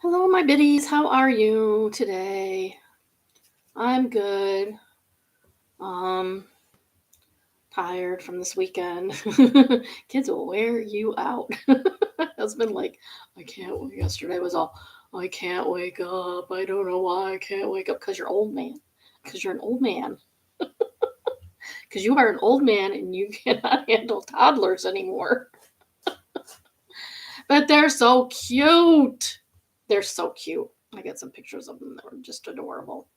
Hello, my biddies. How are you today? I'm good. Um, Tired from this weekend. Kids will wear you out. My husband, like, I can't. Yesterday was all, I can't wake up. I don't know why I can't wake up. Because you're old, man. Because you're an old man. Because you are an old man and you cannot handle toddlers anymore. But they're so cute. They're so cute. I got some pictures of them that were just adorable.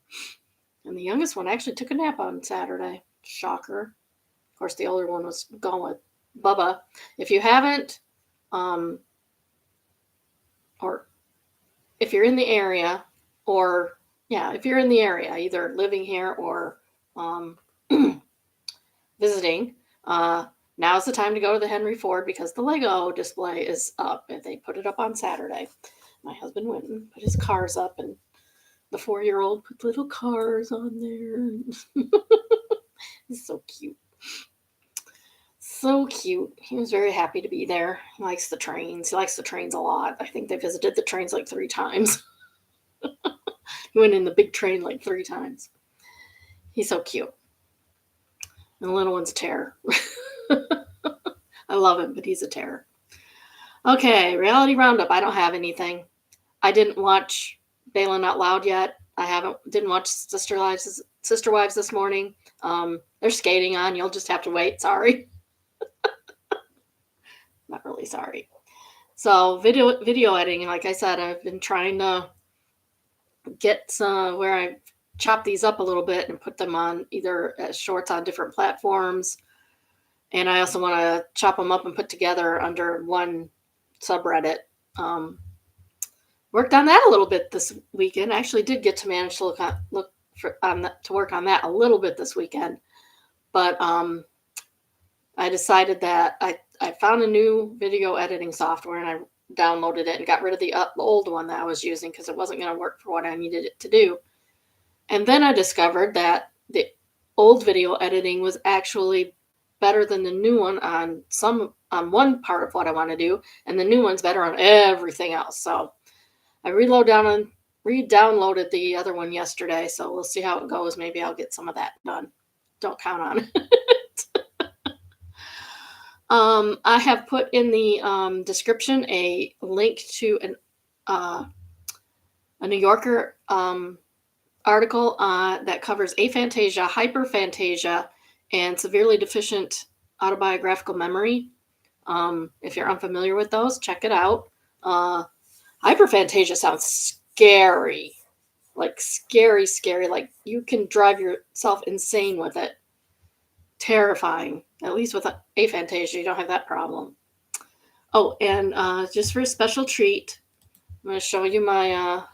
And the youngest one actually took a nap on Saturday. Shocker. Of course, the older one was gone with Bubba. If you haven't, um, or if you're in the area, or yeah, if you're in the area, either living here or um, visiting, now's the time to go to the Henry Ford because the Lego display is up. And they put it up on Saturday. My husband went and put his cars up, and the 4-year-old put little cars on there. He's so cute. So cute. He was very happy to be there. He likes the trains. He likes the trains a lot. I think they visited the trains like 3 times. He went in the big train like 3 times. He's so cute. And the little one's a terror. I love him, but he's a terror. Okay, reality roundup. I don't have anything. I didn't watch Bailin' Out Loud yet. Didn't watch Sister Wives this morning. They're skating on. You'll just have to wait. Sorry. Not really sorry. So video editing, like I said, I've been trying to get where I chop these up a little bit and put them on either as shorts on different platforms. And I also want to chop them up and put together under one subreddit. Worked on that a little bit this weekend. I actually did get to manage to to work on that a little bit this weekend. But I decided that I found a new video editing software and I downloaded it and got rid of the old one that I was using because it wasn't going to work for what I needed it to do. And then I discovered that the old video editing was actually better than the new one on one part of what I want to do, and the new one's better on everything else. So I re-downloaded the other one yesterday, so we'll see how it goes. Maybe I'll get some of that done. Don't count on it. I have put in the description a link to a New Yorker article that covers aphantasia, hyperphantasia, and severely deficient autobiographical memory. If you're unfamiliar with those, check it out. Hyperphantasia sounds scary, like scary. Like you can drive yourself insane with it. Terrifying. At least with aphantasia, you don't have that problem. Oh, and just for a special treat, I'm going to show you my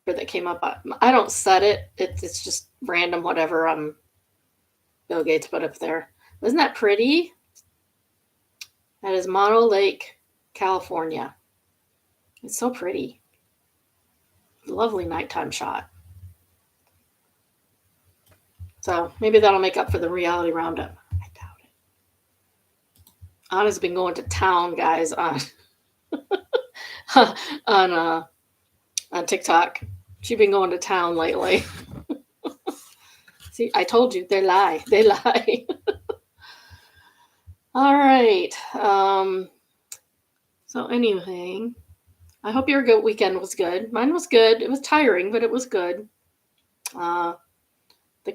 that came up. I don't set it. It's just random whatever Bill Gates put up there. Isn't that pretty? That is Mono Lake, California. It's so pretty. Lovely nighttime shot. So maybe that'll make up for the reality roundup. I doubt it. Anna's been going to town, guys, on on TikTok. She's been going to town lately. See, I told you, they lie. They lie. All right. So anyway, I hope your weekend was good. Mine was good. It was tiring, but it was good. The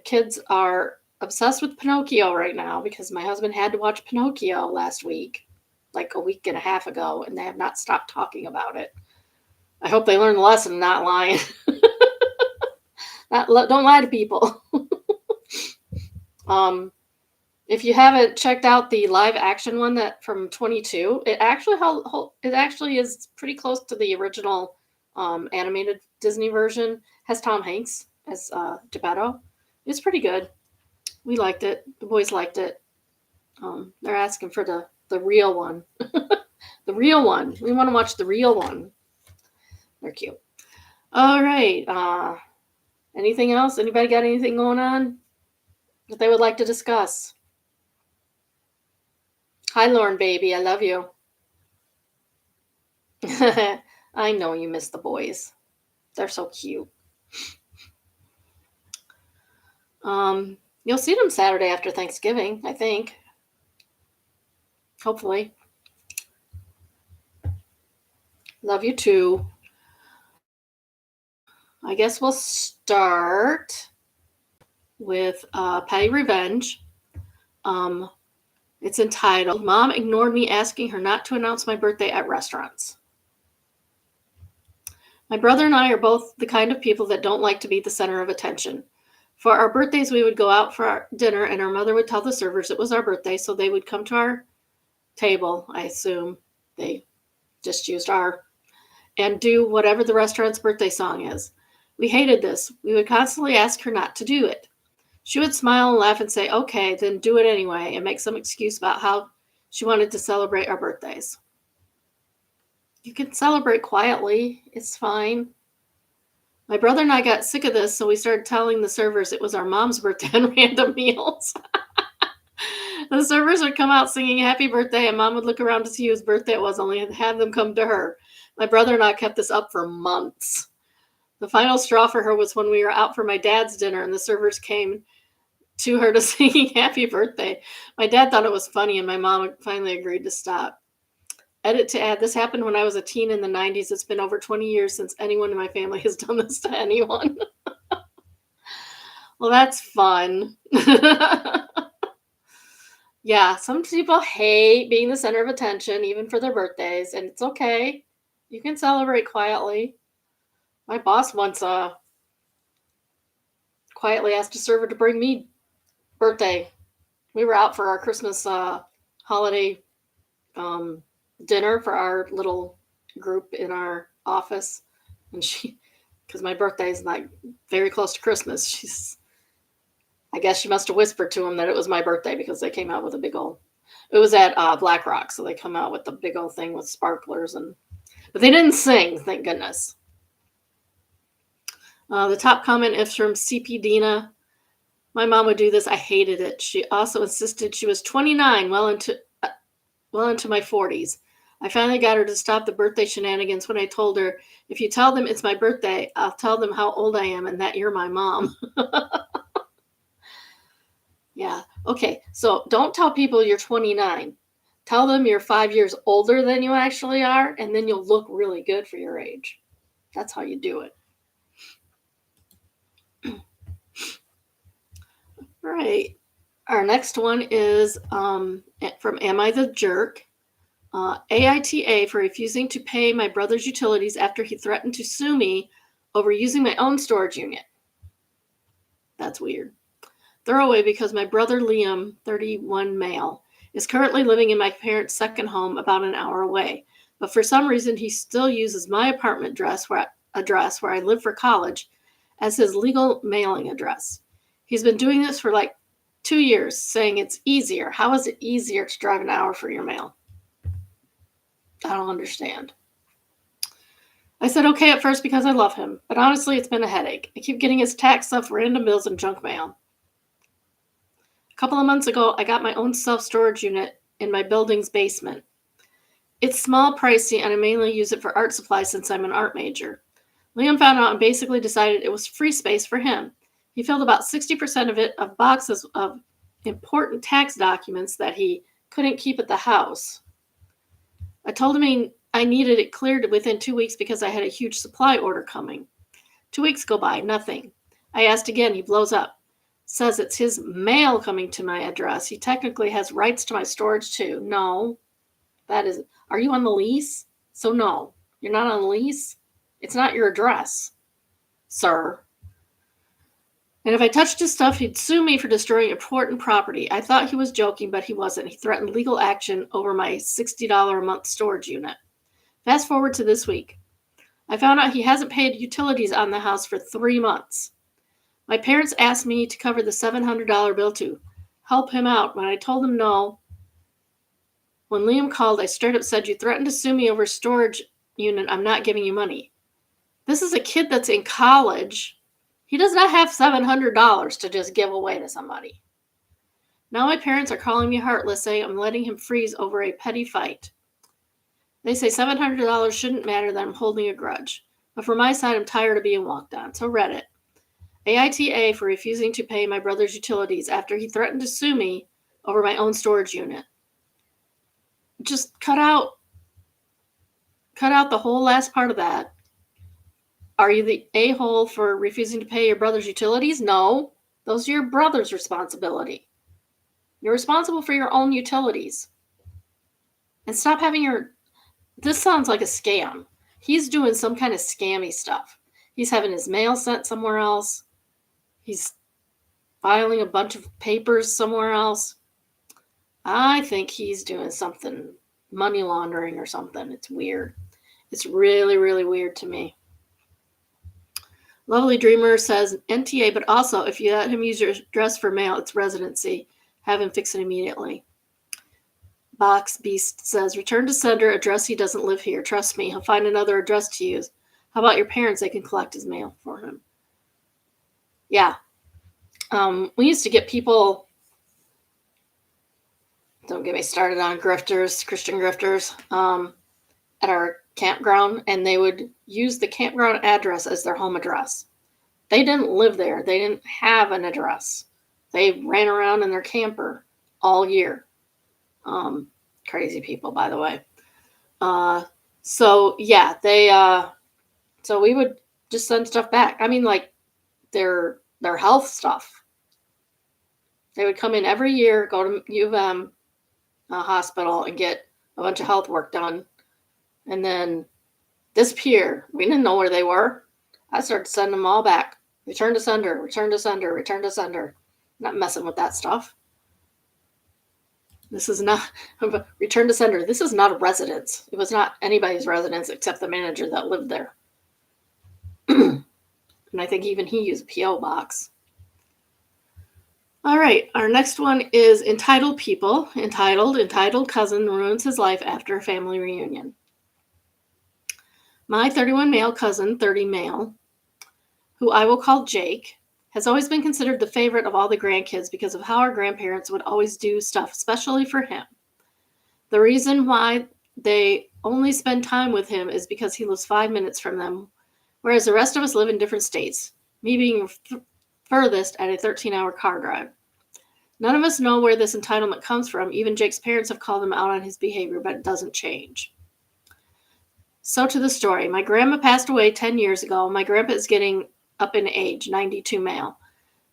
kids are obsessed with Pinocchio right now because my husband had to watch Pinocchio last week, like a week and a half ago, and they have not stopped talking about it. I hope they learn the lesson, not lying. Don't lie to people. If you haven't checked out the live action one that from 22, it actually is pretty close to the original animated Disney version. Has Tom Hanks as Geppetto. It's pretty good. We liked it. The boys liked it. They're asking for the real one. The real one. We want to watch the real one. They're cute. All right. Anything else? Anybody got anything going on that they would like to discuss? Hi, Lauren, baby. I love you. I know you miss the boys. They're so cute. You'll see them Saturday after Thanksgiving, I think. Hopefully. Love you too. I guess we'll start with Petty Revenge. It's entitled Mom Ignored Me Asking Her Not to Announce My Birthday at Restaurants. My brother and I are both the kind of people that don't like to be the center of attention. For our birthdays, we would go out for our dinner, and our mother would tell the servers it was our birthday, so they would come to our table. I assume they just used our, and do whatever the restaurant's birthday song is. We hated this. We would constantly ask her not to do it. She would smile and laugh and say, okay, then do it anyway, and make some excuse about how she wanted to celebrate our birthdays. You can celebrate quietly. It's fine. My brother and I got sick of this, so we started telling the servers it was our mom's birthday on random meals. The servers would come out singing happy birthday, and Mom would look around to see whose birthday it was, only have them come to her. My brother and I kept this up for months. The final straw for her was when we were out for my dad's dinner, and the servers came to her to singing happy birthday. My dad thought it was funny, and my mom finally agreed to stop. Edit to add, this happened when I was a teen in the 90s. It's been over 20 years since anyone in my family has done this to anyone. Well, that's fun. Yeah, some people hate being the center of attention, even for their birthdays, and it's okay. You can celebrate quietly. My boss once quietly asked a server to bring me birthday. We were out for our Christmas holiday dinner for our little group in our office, and because my birthday is like very close to Christmas, I guess she must have whispered to him that it was my birthday because they came out with a big old, it was at Black Rock, so they come out with the big old thing with sparklers, but they didn't sing, thank goodness. The top comment is from CP Dina. My mom would do this. I hated it. She also insisted she was 29, well into my 40s. I finally got her to stop the birthday shenanigans when I told her, if you tell them it's my birthday, I'll tell them how old I am and that you're my mom. Yeah. Okay. So don't tell people you're 29. Tell them you're 5 years older than you actually are, and then you'll look really good for your age. That's how you do it. All right. Our next one is from Am I the Jerk? AITA for refusing to pay my brother's utilities after he threatened to sue me over using my own storage unit. That's weird. Throwaway because my brother Liam, 31 male, is currently living in my parents' second home about an hour away. But for some reason, he still uses my apartment address where I live for college as his legal mailing address. He's been doing this for like 2 years, saying it's easier. How is it easier to drive an hour for your mail? I don't understand. I said okay at first because I love him, but honestly, it's been a headache. I keep getting his tax stuff, random bills, and junk mail. A couple of months ago, I got my own self-storage unit in my building's basement. It's small, pricey, and I mainly use it for art supplies since I'm an art major. Liam found out and basically decided it was free space for him. He filled about 60% of it of boxes of important tax documents that he couldn't keep at the house. I told him I needed it cleared within 2 weeks because I had a huge supply order coming. 2 weeks go by, nothing. I asked again, he blows up. Says it's his mail coming to my address. He technically has rights to my storage too. No, are you on the lease? So no, you're not on the lease. It's not your address, sir. And if I touched his stuff, he'd sue me for destroying important property. I thought he was joking, but he wasn't. He threatened legal action over my $60 a month storage unit. Fast forward to this week. I found out he hasn't paid utilities on the house for 3 months. My parents asked me to cover the $700 bill to help him out. When I told them no, when Liam called, I straight up said, you threatened to sue me over storage unit. I'm not giving you money. This is a kid that's in college. He does not have $700 to just give away to somebody. Now my parents are calling me heartless, saying I'm letting him freeze over a petty fight. They say $700 shouldn't matter that I'm holding a grudge. But for my side, I'm tired of being walked on. So Reddit. AITA for refusing to pay my brother's utilities after he threatened to sue me over my own storage unit. Just cut out the whole last part of that. Are you the a-hole for refusing to pay your brother's utilities? No. Those are your brother's responsibility. You're responsible for your own utilities. And stop having your... This sounds like a scam. He's doing some kind of scammy stuff. He's having his mail sent somewhere else. He's filing a bunch of papers somewhere else. I think he's doing something, money laundering or something. It's weird. It's really, really weird to me. Lovely Dreamer says, NTA, but also if you let him use your address for mail, it's residency. Have him fix it immediately. Box Beast says, return to sender, address he doesn't live here. Trust me, he'll find another address to use. How about your parents? They can collect his mail for him. Yeah. We used to get people, don't get me started on grifters, Christian grifters, at our campground, and they would use the campground address as their home address. They didn't live there. They didn't have an address. They ran around in their camper all year. Crazy people, by the way. So yeah, so we would just send stuff back. I mean, like their health stuff. They would come in every year, go to U of M hospital and get a bunch of health work done, and then disappear. We didn't know where they were. I started sending them all back. Return to sender, return to sender, return to sender. Not messing with that stuff. This is not return to sender. This is not a residence. It was not anybody's residence except the manager that lived there. And I think even he used a P.O. box. All right, our next one is entitled people. Entitled cousin ruins his life after a family reunion. My 31 male cousin, 30 male, who I will call Jake, has always been considered the favorite of all the grandkids because of how our grandparents would always do stuff, especially for him. The reason why they only spend time with him is because he lives 5 minutes from them, whereas the rest of us live in different states, me being furthest at a 13-hour car drive. None of us know where this entitlement comes from. Even Jake's parents have called him out on his behavior, but it doesn't change. So to the story. My grandma passed away 10 years ago. My grandpa is getting up in age, 92 male,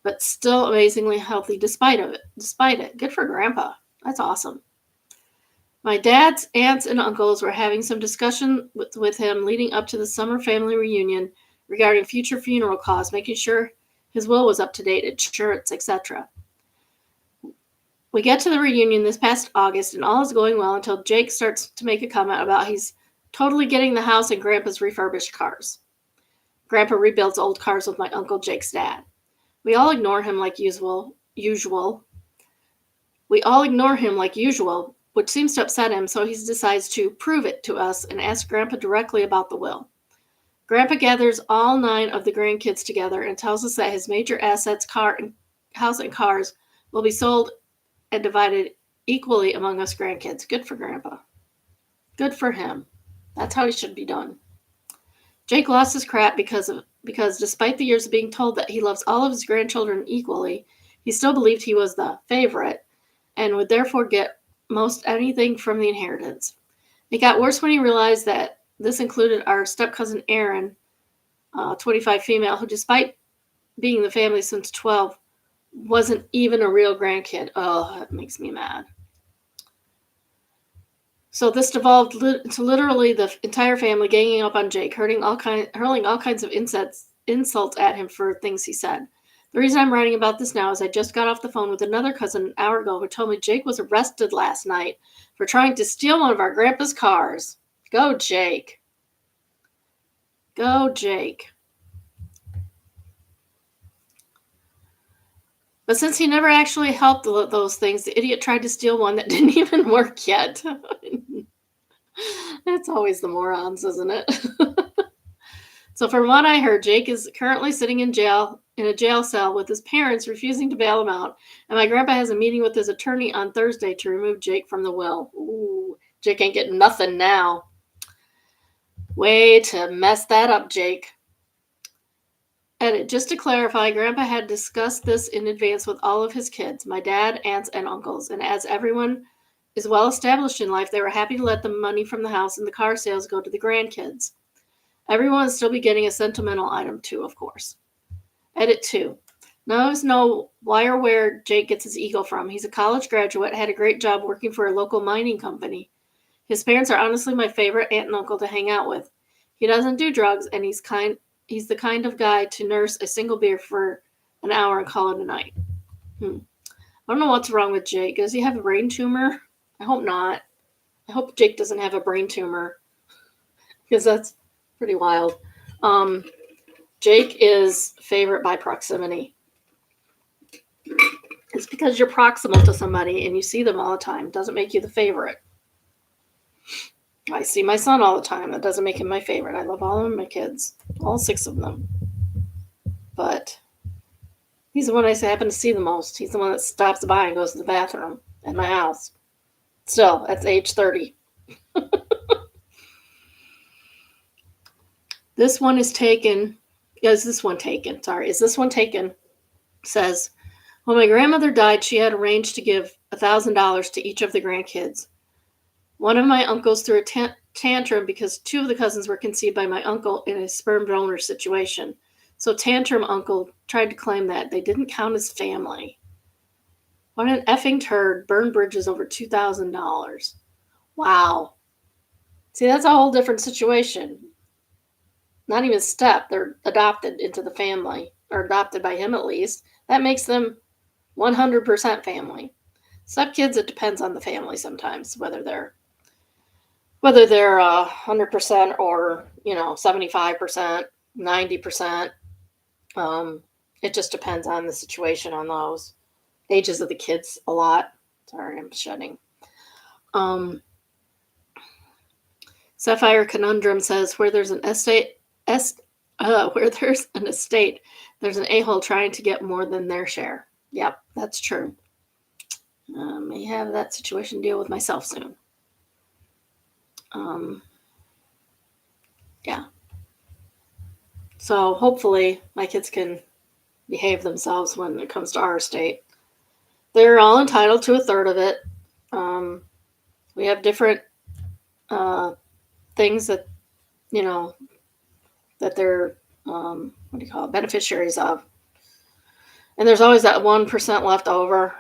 but still amazingly healthy despite it. Good for grandpa. That's awesome. My dad's aunts and uncles were having some discussion with him leading up to the summer family reunion regarding future funeral costs, making sure his will was up to date, insurance, etc. We get to the reunion this past August, and all is going well until Jake starts to make a comment about he's totally getting the house and Grandpa's refurbished cars. Grandpa rebuilds old cars with my Uncle Jake's dad. We all ignore him like usual. Which seems to upset him, so he decides to prove it to us and ask Grandpa directly about the will. Grandpa gathers all 9 of the grandkids together and tells us that his major assets, house and cars, will be sold and divided equally among us grandkids. Good for Grandpa. Good for him. That's how he should be done. Jake lost his crap because despite the years of being told that he loves all of his grandchildren equally, he still believed he was the favorite and would therefore get most anything from the inheritance. It got worse when he realized that this included our step-cousin Aaron, 25 female, who despite being in the family since 12, wasn't even a real grandkid. Oh, that makes me mad. So this devolved to literally the entire family ganging up on Jake, hurling all kinds of insults at him for things he said. The reason I'm writing about this now is I just got off the phone with another cousin an hour ago who told me Jake was arrested last night for trying to steal one of our grandpa's cars. Go, Jake. Go, Jake. But since he never actually helped those things, the idiot tried to steal one that didn't even work yet. It's always the morons, isn't it? So from what I heard, Jake is currently sitting in a jail cell with his parents refusing to bail him out. And my grandpa has a meeting with his attorney on Thursday to remove Jake from the will. Ooh, Jake ain't getting nothing now. Way to mess that up, Jake. Edit. Just to clarify, Grandpa had discussed this in advance with all of his kids, my dad, aunts, and uncles. And as everyone is well established in life, they were happy to let the money from the house and the car sales go to the grandkids. Everyone will still be getting a sentimental item too, of course. Edit 2. None of us know why or where Jake gets his ego from. He's a college graduate, had a great job working for a local mining company. His parents are honestly my favorite aunt and uncle to hang out with. He doesn't do drugs, and he's the kind of guy to nurse a single beer for an hour and call it a night. I don't know what's wrong with Jake. Does he have a brain tumor? I hope not. I hope Jake doesn't have a brain tumor, because that's pretty wild. Jake is favorite by proximity. It's because you're proximal to somebody and you see them all the time. It doesn't make you the favorite. I see my son all the time. That doesn't make him my favorite. I love all of my kids, all 6 of them. But he's the one I happen to see the most. He's the one that stops by and goes to the bathroom at my house. Still, that's age 30. This one is taken. Is this one taken? Sorry. Is this one taken? Says, when my grandmother died, she had arranged to give $1,000 to each of the grandkids. One of my uncles threw a tantrum because 2 of the cousins were conceived by my uncle in a sperm donor situation. So tantrum uncle tried to claim that they didn't count as family. What an effing turd. Burned bridges over $2,000. Wow. See, that's a whole different situation. Not even step. They're adopted into the family, or adopted by him at least. That makes them 100% family. Step kids, it depends on the family sometimes, whether they're 100% or 75%, 90%. It just depends on the situation on those ages of the kids a lot. Sorry, I'm shedding. Sapphire Conundrum says, where there's an estate, there's an a-hole trying to get more than their share. Yep, that's true. May have that situation deal with myself soon. Yeah. So hopefully my kids can behave themselves when it comes to our estate. They're all entitled to 1/3 of it. We have different things that that they're beneficiaries of, and there's always that 1% left over.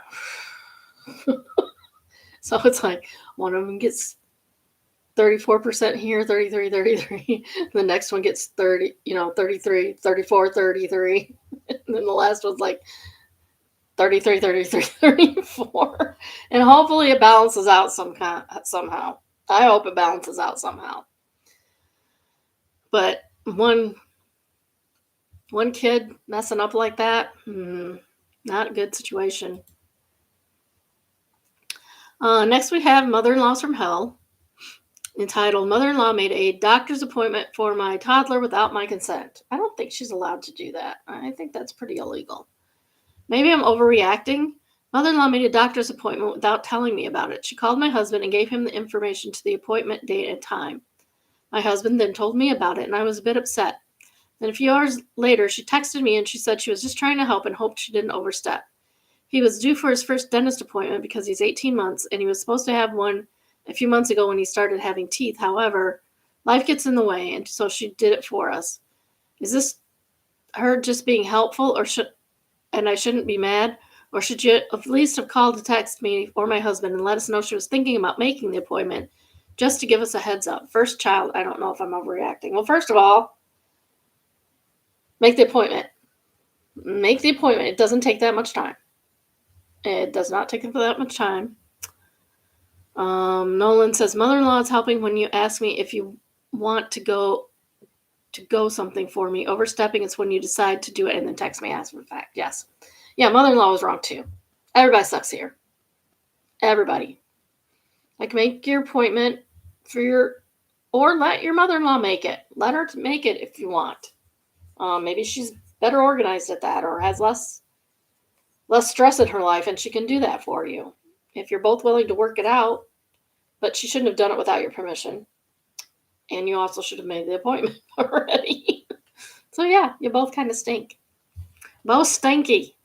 So it's like one of them gets 34% here, 33. The next one gets 30, 33, 34, 33. And then the last one's like 33, 34. And hopefully it balances out somehow. I hope it balances out somehow. But one kid messing up like that, not a good situation. Next we have Mother-in-Laws from Hell, entitled, Mother-in-law made a doctor's appointment for my toddler without my consent. I don't think she's allowed to do that. I think that's pretty illegal. Maybe I'm overreacting. Mother-in-law made a doctor's appointment without telling me about it. She called my husband and gave him the information to the appointment date and time. My husband then told me about it, and I was a bit upset. Then a few hours later, she texted me and she said she was just trying to help and hoped she didn't overstep. He was due for his first dentist appointment because he's 18 months, and he was supposed to have one a few months ago when he started having teeth. However, life gets in the way, and so she did it for us. Is this her just being helpful, and I shouldn't be mad? Or should you at least have called to text me or my husband and let us know she was thinking about making the appointment, just to give us a heads up? First child, I don't know if I'm overreacting. Well, first of all, make the appointment. Make the appointment. It doesn't take that much time. It does not take that much time. Nolan says, mother-in-law is helping when you ask me if you want to go something for me. Overstepping is when you decide to do it and then text me after the fact. Yes. Yeah, mother-in-law was wrong too. Everybody sucks here. Everybody. Like, make your appointment or let your mother-in-law make it. Let her make it if you want. Maybe she's better organized at that, or has less stress in her life, and she can do that for you if you're both willing to work it out. But she shouldn't have done it without your permission. And you also should have made the appointment already. So yeah, you both kind of stink. Both stinky.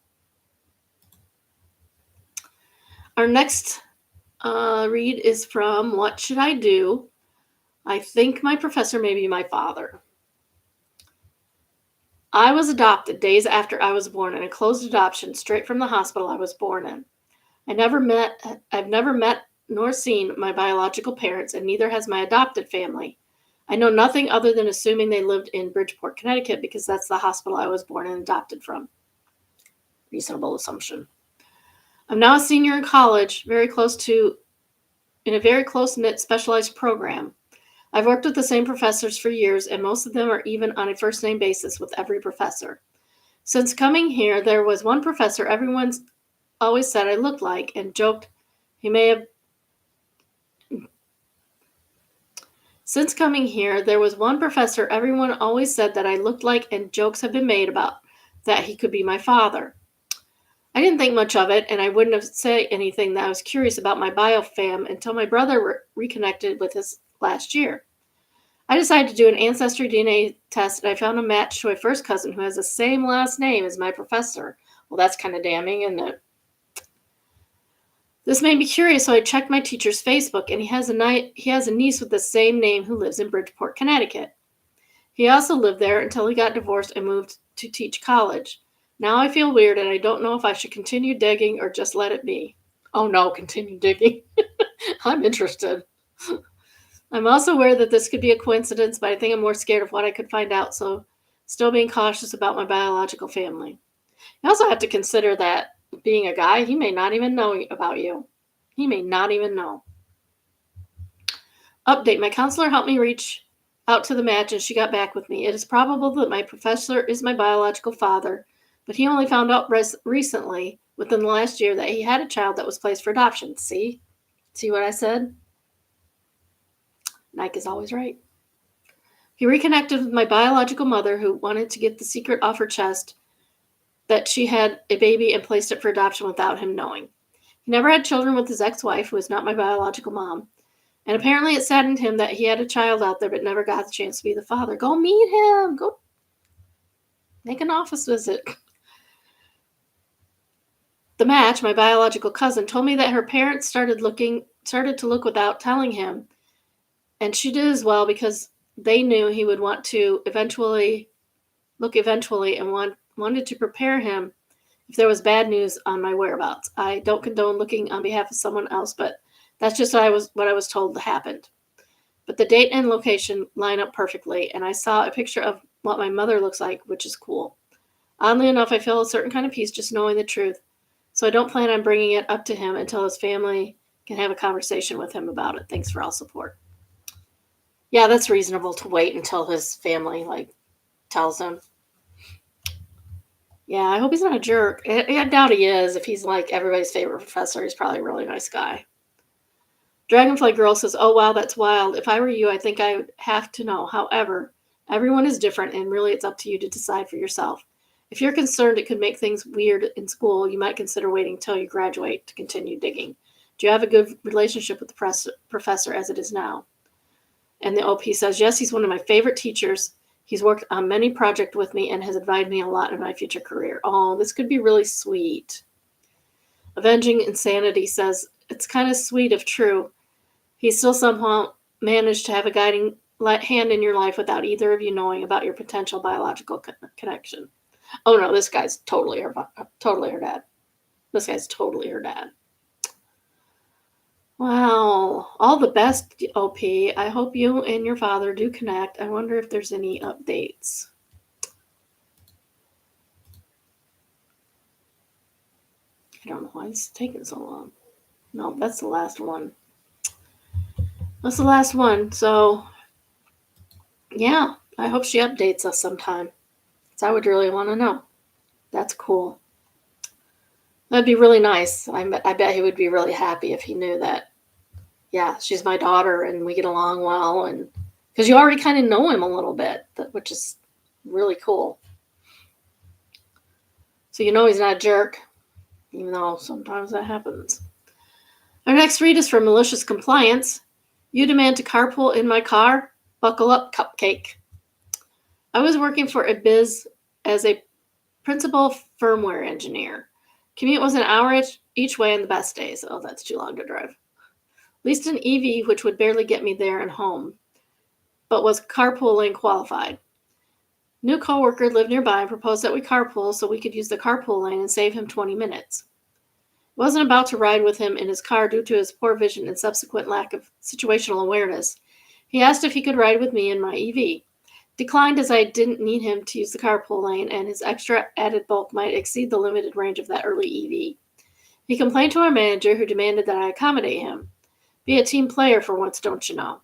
Our next read is from What Should I Do? I think my professor may be my father. I was adopted days after I was born in a closed adoption straight from the hospital I was born in. I've never met nor seen my biological parents, and neither has my adopted family. I know nothing other than assuming they lived in Bridgeport, Connecticut, because that's the hospital I was born and adopted from. Reasonable assumption. I'm now a senior in college, in a very close-knit specialized program. I've worked with the same professors for years, and most of them are even on a first-name basis with every professor. Since coming here, there was one professor everyone's always said I looked like and joked he may have. Since coming here, there was one professor everyone always said that I looked like, and jokes have been made about that he could be my father. I didn't think much of it, and I wouldn't have said anything that I was curious about my biofam until my brother reconnected with us last year. I decided to do an ancestry DNA test, and I found a match to a first cousin who has the same last name as my professor. Well, that's kind of damning, isn't it? This made me curious, so I checked my teacher's Facebook, and he has a niece with the same name who lives in Bridgeport, Connecticut. He also lived there until he got divorced and moved to teach college. Now I feel weird, and I don't know if I should continue digging or just let it be. Oh no, continue digging. I'm interested. I'm also aware that this could be a coincidence, but I think I'm more scared of what I could find out, so still being cautious about my biological family. You also have to consider that being a guy, he may not even know about you. He may not even know. Update. My counselor helped me reach out to the match, and she got back with me. It is probable that my professor is my biological father, but he only found out recently, within the last year, that he had a child that was placed for adoption. See? See what I said? Nike is always right. He reconnected with my biological mother, who wanted to get the secret off her chest that she had a baby and placed it for adoption without him knowing. He never had children with his ex-wife, who was not my biological mom, and apparently it saddened him that he had a child out there but never got the chance to be the father. Go meet him. Go make an office visit. The match, my biological cousin, told me that her parents started to look without telling him, and she did as well because they knew he would want to eventually and wanted to prepare him if there was bad news on my whereabouts. I don't condone looking on behalf of someone else, but that's just what I was told happened. But the date and location line up perfectly, and I saw a picture of what my mother looks like, which is cool. Oddly enough, I feel a certain kind of peace just knowing the truth, so I don't plan on bringing it up to him until his family can have a conversation with him about it. Thanks for all support. Yeah, that's reasonable to wait until his family, tells him. Yeah, I hope he's not a jerk. I doubt he is. If he's like everybody's favorite professor, he's probably a really nice guy. Dragonfly Girl says, oh, wow, that's wild. If I were you, I think I would have to know. However, everyone is different, and really it's up to you to decide for yourself. If you're concerned it could make things weird in school, you might consider waiting until you graduate to continue digging. Do you have a good relationship with the professor as it is now? And the OP says, yes, he's one of my favorite teachers. He's worked on many projects with me and has advised me a lot in my future career. Oh, this could be really sweet. Avenging Insanity says, it's kind of sweet if true. He still somehow managed to have a guiding hand in your life without either of you knowing about your potential biological connection. Oh no, this guy's totally her dad. This guy's totally her dad. Wow. All the best, OP. I hope you and your father do connect. I wonder if there's any updates. I don't know why it's taking so long. No, that's the last one. That's the last one. So, yeah, I hope she updates us sometime. So I would really want to know. That's cool. That'd be really nice. I bet he would be really happy if he knew that, yeah, she's my daughter and we get along well. And because you already kind of know him a little bit, which is really cool. So you know he's not a jerk, even though sometimes that happens. Our next read is from Malicious Compliance. You demand to carpool in my car? Buckle up, cupcake. I was working for a biz as a principal firmware engineer. Commute was an hour each way on the best days. Oh, that's too long to drive. Leased an EV, which would barely get me there and home, but was carpooling qualified. New coworker lived nearby and proposed that we carpool so we could use the carpool lane and save him 20 minutes. Wasn't about to ride with him in his car due to his poor vision and subsequent lack of situational awareness. He asked if he could ride with me in my EV. Declined as I didn't need him to use the carpool lane and his extra added bulk might exceed the limited range of that early EV. He complained to our manager who demanded that I accommodate him. Be a team player for once, don't you know?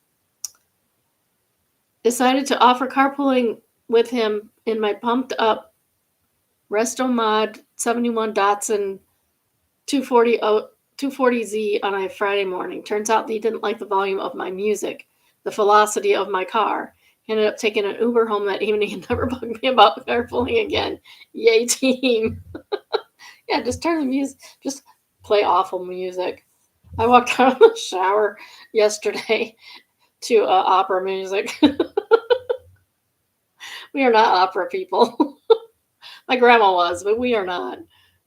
Decided to offer carpooling with him in my pumped up Resto Mod 71 Datsun 240Z on a Friday morning. Turns out he didn't like the volume of my music, the velocity of my car. He ended up taking an Uber home that evening and never bugged me about carpooling again. Yay, team. Yeah, just turn the music, just play awful music. I walked out of the shower yesterday to opera music. We are not opera people. My grandma was, but we are not.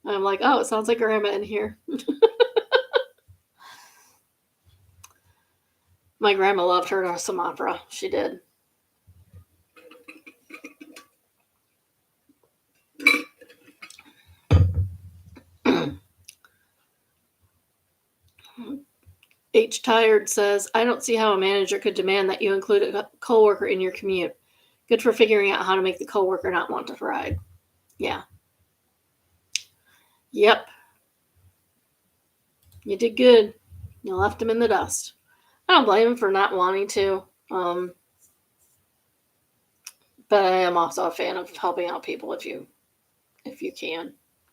I'm like, oh, it sounds like grandma in here. My grandma loved her some opera. She did. H. Tired says, I don't see how a manager could demand that you include a coworker in your commute. Good for figuring out how to make the coworker not want to ride. Yeah. Yep. You did good. You left him in the dust. I don't blame him for not wanting to. But I am also a fan of helping out people if you can.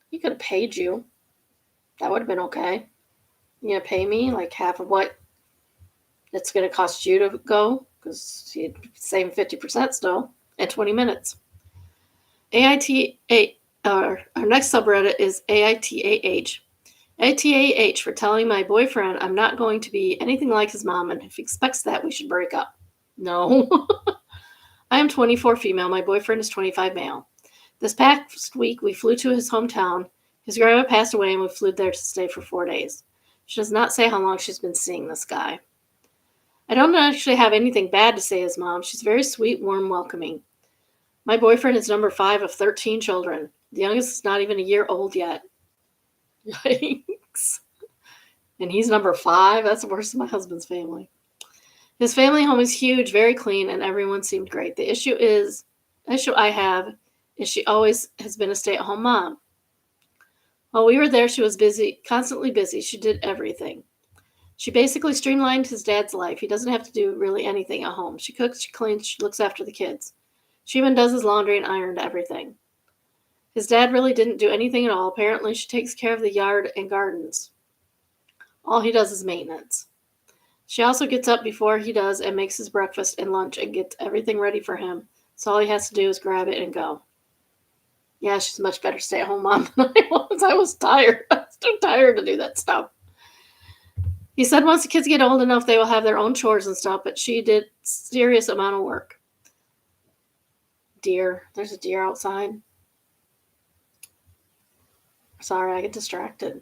He could have paid you. That would have been okay. You gonna pay me like half of what it's gonna cost you to go? Because you'd save 50% still in 20 minutes. Our next subreddit is AITAH. AITAH for telling my boyfriend I'm not going to be anything like his mom, and if he expects that, we should break up. No. I am 24 female. My boyfriend is 25 male. This past week, we flew to his hometown. His grandma passed away, and we flew there to stay for 4 days. She does not say how long she's been seeing this guy. I don't actually have anything bad to say his mom. She's very sweet, warm, welcoming. My boyfriend is number 5 of 13 children. The youngest is not even a year old yet. Yikes. And he's number 5? That's worse than my husband's family. His family home is huge, very clean, and everyone seemed great. The issue I have is she always has been a stay-at-home mom. While we were there, she was busy, constantly busy. She did everything. She basically streamlined his dad's life. He doesn't have to do really anything at home. She cooks, she cleans, she looks after the kids. She even does his laundry and ironed everything. His dad really didn't do anything at all. Apparently, she takes care of the yard and gardens. All he does is maintenance. She also gets up before he does and makes his breakfast and lunch and gets everything ready for him. So all he has to do is grab it and go. Yeah, she's a much better stay-at-home mom than I was. I was tired. I was too tired to do that stuff. He said once the kids get old enough, they will have their own chores and stuff, but she did serious amount of work. Deer. There's a deer outside. Sorry, I get distracted.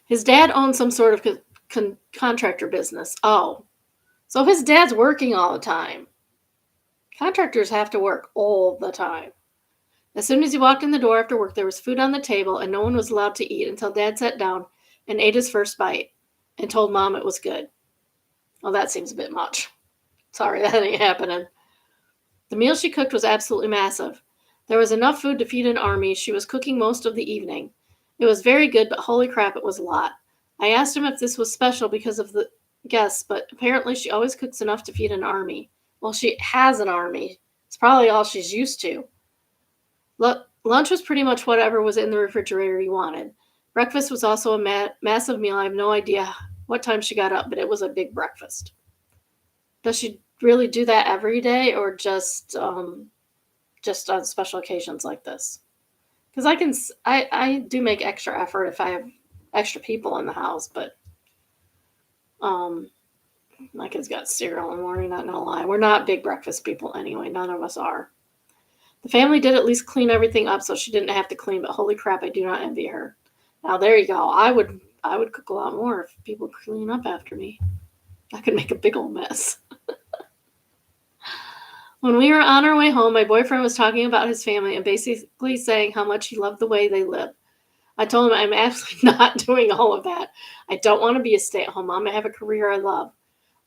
His dad owns some sort of contractor business. Oh, so his dad's working all the time. Contractors have to work all the time. As soon as he walked in the door after work, there was food on the table, and no one was allowed to eat until Dad sat down and ate his first bite and told Mom it was good. Well, that seems a bit much. Sorry, that ain't happening. The meal she cooked was absolutely massive. There was enough food to feed an army. She was cooking most of the evening. It was very good, but holy crap, it was a lot. I asked him if this was special because of the guests, but apparently she always cooks enough to feed an army. Well, she has an army. It's probably all she's used to. Lunch was pretty much whatever was in the refrigerator he wanted. Breakfast was also a massive meal. I have no idea what time she got up, but it was a big breakfast. Does she really do that every day, or just on special occasions like this? Because I do make extra effort if I have extra people in the house, but My kids got cereal in the morning, not gonna lie. We're not big breakfast people anyway. None of us are. The family did at least clean everything up so she didn't have to clean, but holy crap, I do not envy her. Now there you go. I would cook a lot more if people clean up after me. I could make a big old mess. When we were on our way home, my boyfriend was talking about his family and basically saying how much he loved the way they live. I told him I'm absolutely not doing all of that. I don't want to be a stay-at-home mom. I have a career I love.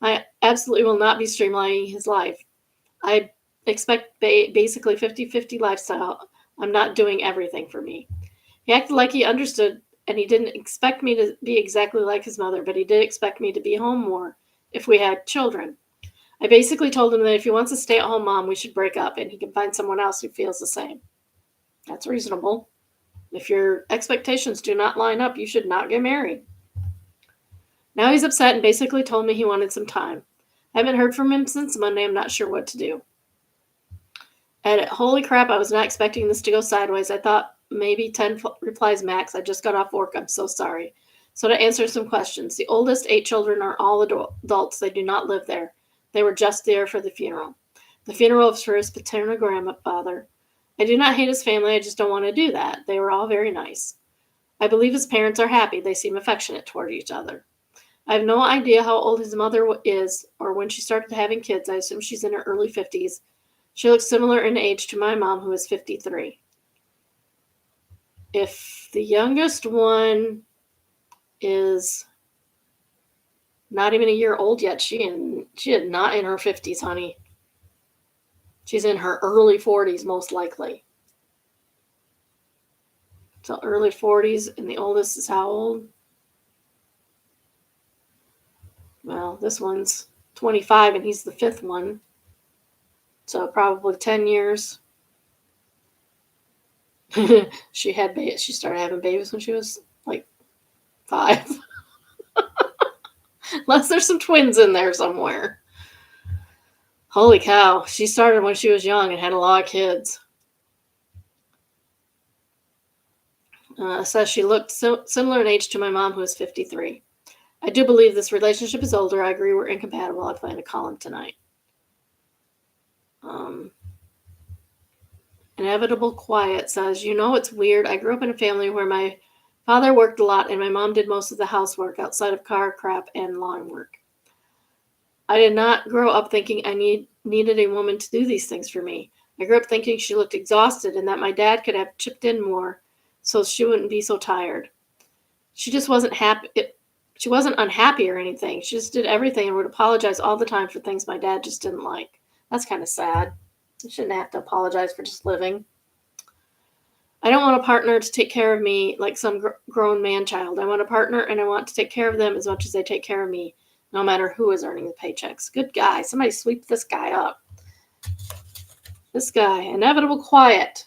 I absolutely will not be streamlining his life. I expect basically 50-50 lifestyle. I'm not doing everything for me. He acted like he understood, and he didn't expect me to be exactly like his mother, but he did expect me to be home more if we had children. I basically told him that if he wants a stay-at-home mom, we should break up, and he can find someone else who feels the same. That's reasonable. If your expectations do not line up, you should not get married. Now he's upset and basically told me he wanted some time. I haven't heard from him since Monday. I'm not sure what to do. And holy crap, I was not expecting this to go sideways. I thought maybe 10 replies max. I just got off work. I'm so sorry. So to answer some questions, the oldest 8 children are all adults. They do not live there. They were just there for the funeral. The funeral was for his paternal grandfather. I do not hate his family. I just don't want to do that. They were all very nice. I believe his parents are happy. They seem affectionate toward each other. I have no idea how old his mother is or when she started having kids. I assume she's in her early 50s. She looks similar in age to my mom, who is 53. If the youngest one is not even a year old yet, she is not in her 50s, honey. She's in her early 40s, most likely. So early 40s, and the oldest is how old? Well, this one's 25, and he's the 5th one. So probably 10 years. She started having babies when she was like 5. Unless there's some twins in there somewhere. Holy cow. She started when she was young and had a lot of kids. Says she looked similar in age to my mom, who is 53. I do believe this relationship is older. I agree we're incompatible. I plan to call him tonight. Inevitable Quiet says, it's weird. I grew up in a family where my father worked a lot and my mom did most of the housework outside of car crap and lawn work. I did not grow up thinking I needed a woman to do these things for me. I grew up thinking she looked exhausted and that my dad could have chipped in more so she wouldn't be so tired. She just wasn't happy. She wasn't unhappy or anything. She just did everything and would apologize all the time for things my dad just didn't like. That's kind of sad. You shouldn't have to apologize for just living. I don't want a partner to take care of me like some grown man-child. I want a partner and I want to take care of them as much as they take care of me, no matter who is earning the paychecks. Good guy. Somebody sweep this guy up. This guy. Inevitable Quiet.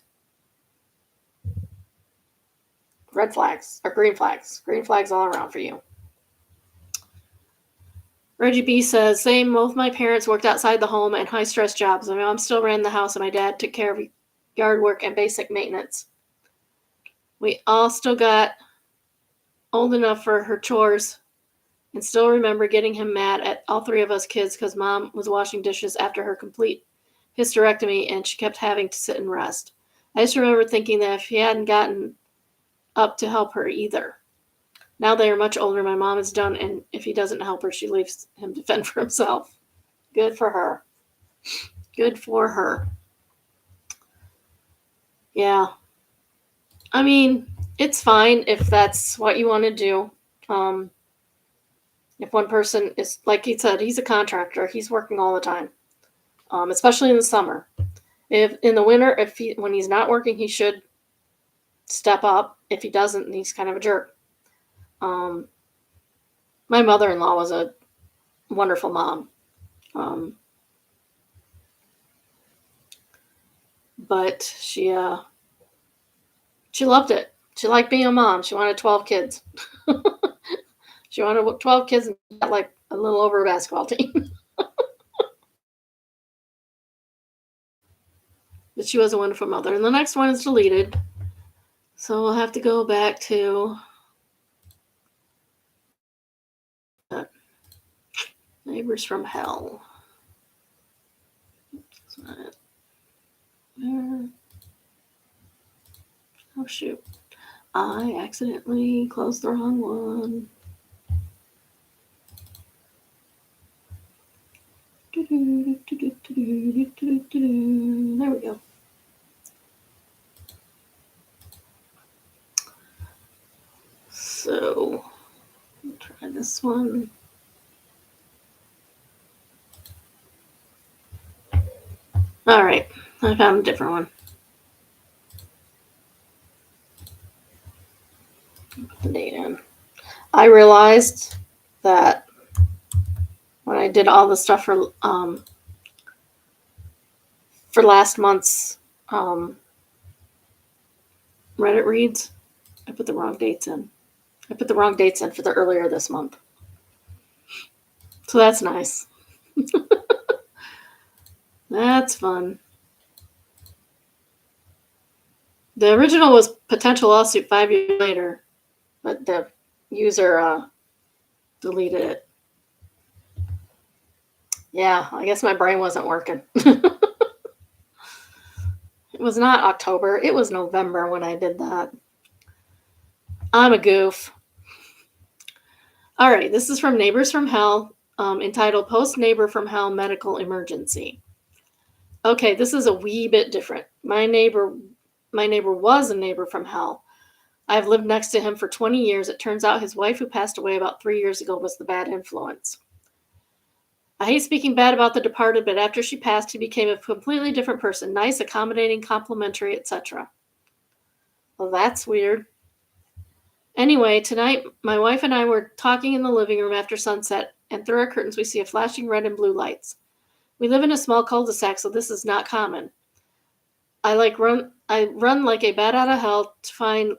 Red flags or green flags. Green flags all around for you. Reggie B says, same, both my parents worked outside the home and high-stress jobs. My mom still ran the house, and my dad took care of yard work and basic maintenance. We all still got old enough for her chores and still remember getting him mad at all 3 of us kids because mom was washing dishes after her complete hysterectomy, and she kept having to sit and rest. I just remember thinking that if he hadn't gotten up to help her either. Now they are much older. My mom is done, and if he doesn't help her, she leaves him to fend for himself. Good for her. Good for her. Yeah. I mean, it's fine if that's what you want to do. If one person is, like he said, he's a contractor. He's working all the time, especially in the summer. If in the winter, when he's not working, he should step up. If he doesn't, he's kind of a jerk. My mother-in-law was a wonderful mom. But she loved it. She liked being a mom. She wanted 12 kids. She wanted 12 kids and got like a little over a basketball team. But she was a wonderful mother. And the next one is deleted. So we'll have to go back to... Neighbors from Hell. That's not it. Oh, shoot. I accidentally closed the wrong one. There we go. So, I'll try this one. All right, I found a different one. Put the date in. I realized that when I did all the stuff for last month's Reddit reads, I put the wrong dates in. I put the wrong dates in for the earlier this month. So that's nice. That's fun. The original was potential lawsuit 5 years later, but the user deleted it. Yeah, I guess my brain wasn't working. It was not October. It was November when I did that. I'm a goof. All right, this is from Neighbors from Hell, entitled Post Neighbor from Hell Medical Emergency. Okay, this is a wee bit different. My neighbor was a neighbor from hell. I've lived next to him for 20 years. It turns out his wife, who passed away about 3 years ago, was the bad influence. I hate speaking bad about the departed, but after she passed, he became a completely different person. Nice, accommodating, complimentary, etc. Well, that's weird. Anyway, tonight, my wife and I were talking in the living room after sunset, and through our curtains, we see a flashing red and blue lights. We live in a small cul-de-sac, so this is not common. I run like a bat out of hell to find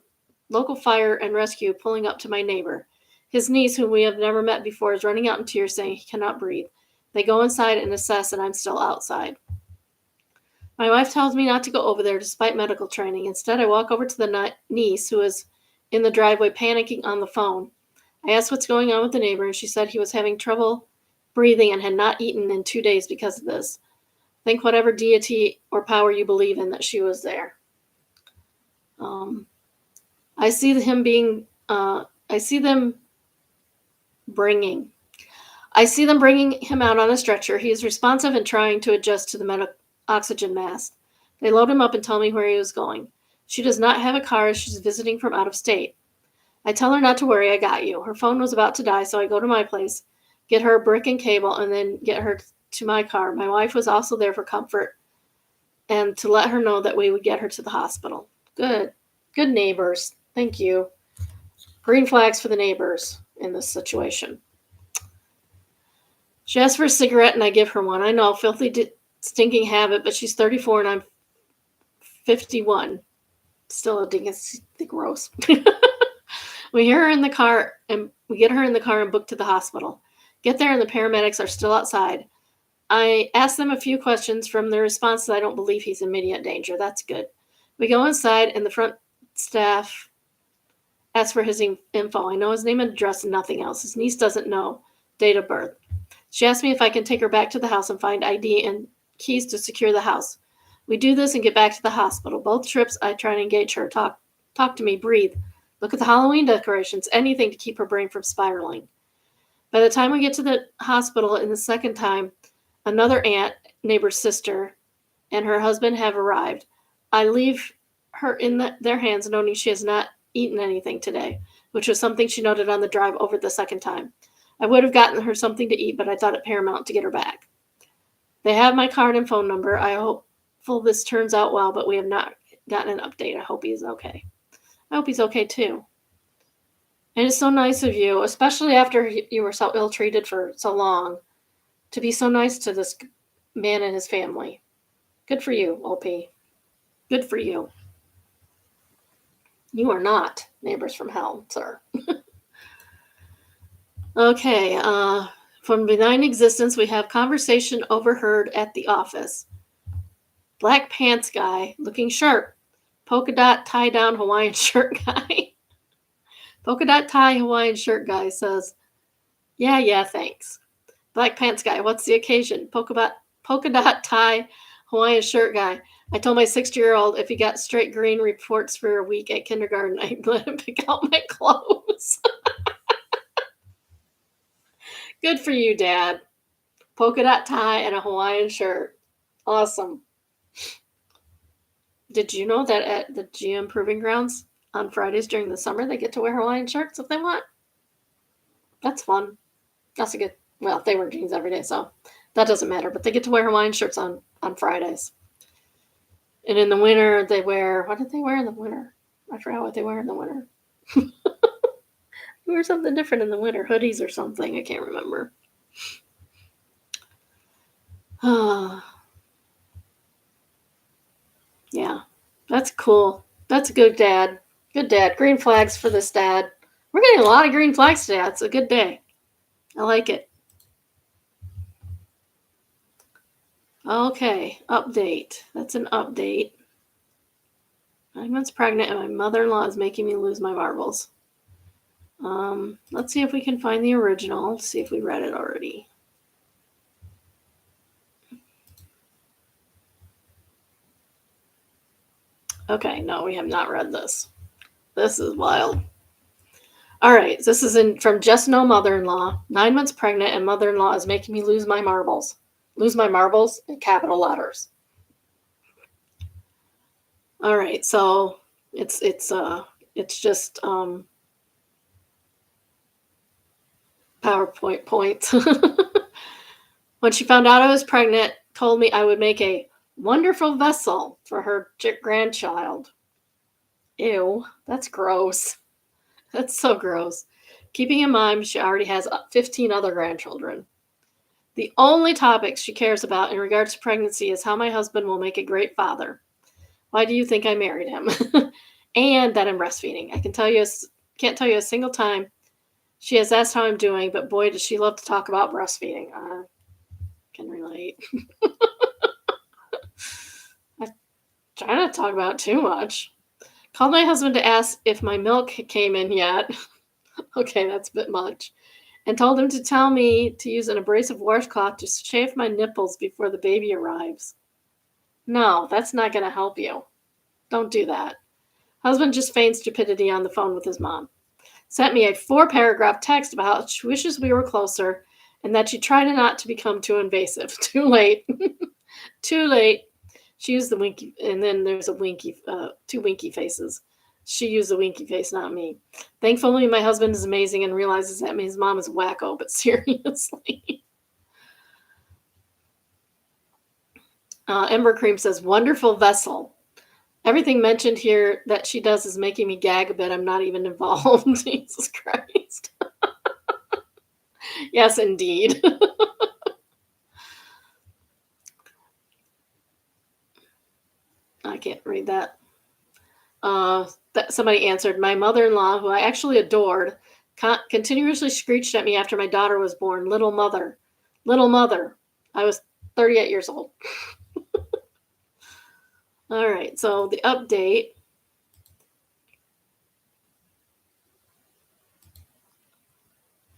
local fire and rescue pulling up to my neighbor. His niece, whom we have never met before, is running out in tears saying he cannot breathe. They go inside and assess, and I'm still outside. My wife tells me not to go over there despite medical training. Instead, I walk over to the niece, who is in the driveway panicking on the phone. I asked what's going on with the neighbor, and she said he was having trouble breathing and had not eaten in 2 days because of this. Think whatever deity or power you believe in that she was there. I see them bringing him out on a stretcher. He is responsive and trying to adjust to the oxygen mask. They load him up and tell me where he was going. She does not have a car as she's visiting from out of state. I tell her not to worry, I got you. Her phone was about to die, so I go to my place, get her a brick and cable, and then get her to my car. My wife was also there for comfort and to let her know that we would get her to the hospital. Good neighbors. Thank you. Green flags for the neighbors in this situation. She asks for a cigarette and I give her one. I know, filthy, stinking habit, but she's 34 and I'm 51. Still a dingus, gross. We get her in the car and book to the hospital. Get there and the paramedics are still outside. I ask them a few questions. From their responses, I don't believe he's in immediate danger. That's good. We go inside and the front staff asks for his info. I know his name and address and nothing else. His niece doesn't know date of birth. She asked me if I can take her back to the house and find ID and keys to secure the house. We do this and get back to the hospital. Both trips, I try to engage her. Talk to me, breathe. Look at the Halloween decorations, anything to keep her brain from spiraling. By the time we get to the hospital in the second time, another aunt, neighbor's sister, and her husband have arrived. I leave her in their hands, knowing she has not eaten anything today, which was something she noted on the drive over the second time. I would have gotten her something to eat, but I thought it paramount to get her back. They have my card and phone number. I hope this turns out well, but we have not gotten an update. I hope he's okay. I hope he's okay too. And it's so nice of you, especially after you were so ill-treated for so long, to be so nice to this man and his family. Good for you, OP. Good for you. You are not neighbors from hell, sir. Okay, from Benign Existence, we have conversation overheard at the office. Black pants guy, looking sharp. Polka dot tie-down Hawaiian shirt guy. Polka dot tie Hawaiian shirt guy says, yeah, thanks. Black pants guy, what's the occasion? Polka dot tie, Hawaiian shirt guy. I told my 60-year-old if he got straight green reports for a week at kindergarten, I'd let him pick out my clothes. Good for you, Dad. Polka dot tie and a Hawaiian shirt. Awesome. Did you know that at the GM Proving Grounds on Fridays during the summer, they get to wear Hawaiian shirts if they want? That's fun. That's a good, well, they wear jeans every day, so that doesn't matter. But they get to wear Hawaiian shirts on Fridays. And in the winter, they wear, what did they wear in the winter? I forgot what they wear in the winter. They wear something different in the winter, hoodies or something. I can't remember. Yeah, that's cool. That's a good dad. Good dad. Green flags for this dad. We're getting a lot of green flags today. It's a good day. I like it. Okay, update. That's an update. 9 months pregnant and my mother-in-law is making me lose my marbles. Let's see if we can find the original. Let's see if we read it already. Okay, no, we have not read this. This is wild. All right, this is from Just No Mother-in-Law. 9 months pregnant and mother-in-law is making me lose my marbles. Lose my marbles in capital letters. All right, so it's just PowerPoint points. When she found out I was pregnant, told me I would make a wonderful vessel for her grandchild. Ew, that's gross. That's so gross. Keeping in mind she already has 15 other grandchildren. The only topics she cares about in regards to pregnancy is how my husband will make a great father. Why do you think I married him? And that I'm breastfeeding. I can't tell you a single time she has asked how I'm doing, but boy, does she love to talk about breastfeeding. I can relate. I try not to talk about it too much. Called my husband to ask if my milk came in yet. Okay, that's a bit much. And told him to tell me to use an abrasive washcloth to chafe my nipples before the baby arrives. No, that's not going to help you. Don't do that. Husband just feigned stupidity on the phone with his mom. Sent me a 4-paragraph text about how she wishes we were closer and that she tried not to become too invasive. Too late. Too late. She used the winky, and then there's a winky, 2 winky faces. She used the winky face, not me. Thankfully, my husband is amazing and realizes that his mom is wacko, but seriously. Ember Cream says, wonderful vessel. Everything mentioned here that she does is making me gag a bit. I'm not even involved. Jesus Christ. Yes, indeed. I can't read that. That somebody answered, my mother-in-law, who I actually adored, continuously screeched at me after my daughter was born. Little mother. Little mother. I was 38 years old. All right, so the update.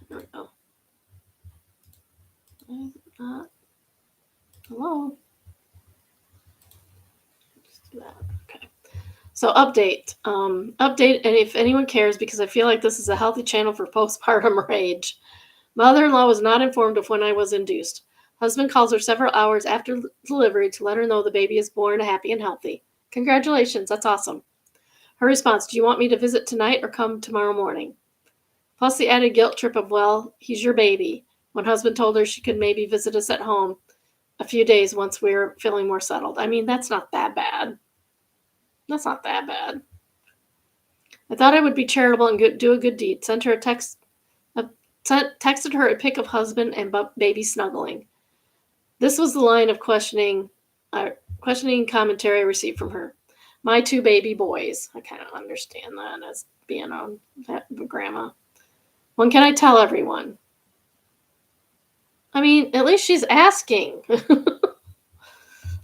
There we go. Hello? Just do that. Okay. So update. Update, and if anyone cares, because I feel like this is a healthy channel for postpartum rage. Mother-in-law was not informed of when I was induced. Husband calls her several hours after delivery to let her know the baby is born happy and healthy. Congratulations, that's awesome. Her response, do you want me to visit tonight or come tomorrow morning? Plus the added guilt trip of, well, he's your baby. When husband told her she could maybe visit us at home a few days once we were feeling more settled. I mean, that's not that bad. That's not that bad. I thought I would be charitable and do a good deed. Sent her a text. Texted her a pic of husband and baby snuggling. This was the line of questioning commentary I received from her. My 2 baby boys. I kind of understand that as being a grandma. When can I tell everyone? I mean, at least she's asking.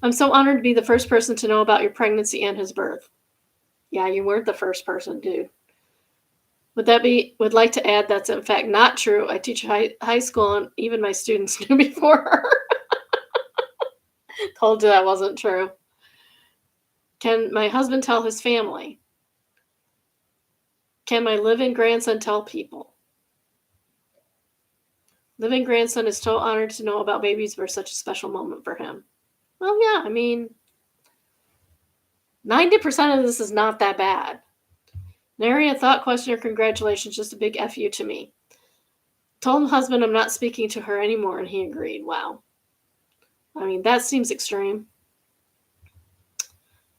I'm so honored to be the first person to know about your pregnancy and his birth. Yeah, you weren't the first person, dude. Would like to add that's in fact not true. I teach high school and even my students knew before her. Told you that wasn't true. Can my husband tell his family? Can my live-in grandson tell people? Live-in grandson is so honored to know about babies were such a special moment for him. Well, yeah, I mean, 90% of this is not that bad. Nary a thought, question, or congratulations, just a big F you to me. Told husband I'm not speaking to her anymore, and he agreed. Wow. I mean, that seems extreme.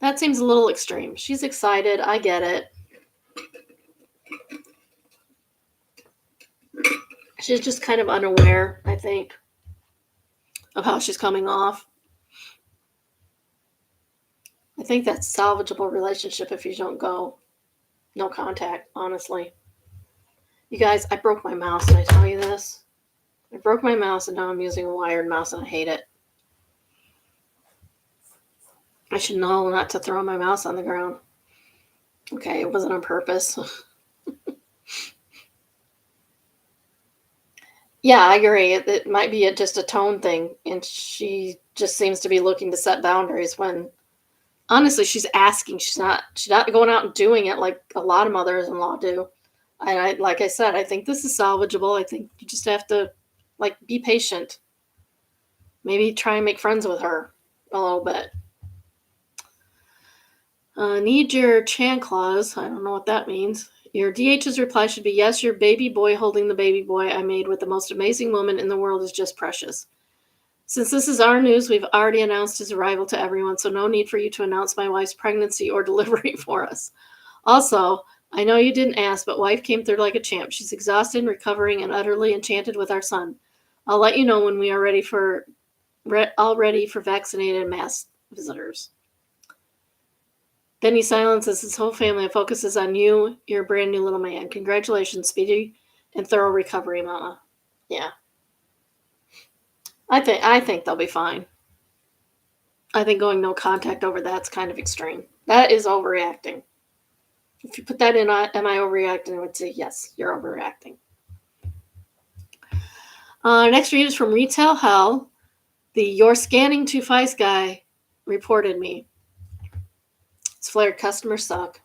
That seems a little extreme. She's excited. I get it. She's just kind of unaware, I think, of how she's coming off. I think that's salvageable relationship if you don't go. No contact, honestly. You guys, I broke my mouse. Did I tell you this? I broke my mouse and now I'm using a wired mouse and I hate it. I should know not to throw my mouse on the ground. Okay, it wasn't on purpose. Yeah, I agree. It might be just a tone thing, and she just seems to be looking to set boundaries when, honestly, she's asking. She's not going out and doing it like a lot of mothers-in-law do. And like I said, I think this is salvageable. I think you just have to, be patient. Maybe try and make friends with her a little bit. Need your Chan clause. I don't know what that means. Your DH's reply should be, yes, your baby boy holding the baby boy I made with the most amazing woman in the world is just precious. Since this is our news, we've already announced his arrival to everyone, so no need for you to announce my wife's pregnancy or delivery for us. Also, I know you didn't ask, but wife came through like a champ. She's exhausted, recovering, and utterly enchanted with our son. I'll let you know when we are all ready for vaccinated mass visitors. Then he silences his whole family and focuses on you, your brand new little man. Congratulations, speedy and thorough recovery, Mama. Yeah. I think they'll be fine. I think going no contact over that's kind of extreme. That is overreacting. If you put that in, am I overreacting? I would say yes, you're overreacting. Next read is from Retail Hell. The You're Scanning Too Fast guy reported me. It's flared, customers suck.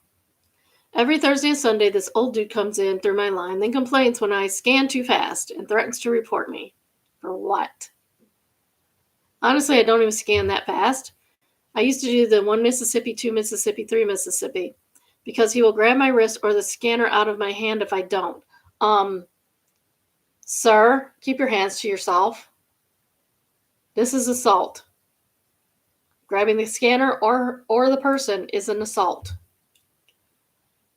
Every Thursday and Sunday, this old dude comes in through my line, then complains when I scan too fast and threatens to report me. For what? Honestly, I don't even scan that fast. I used to do the 1 Mississippi, 2 Mississippi, 3 Mississippi, because he will grab my wrist or the scanner out of my hand if I don't. Sir, keep your hands to yourself. This is assault. Grabbing the scanner or the person is an assault.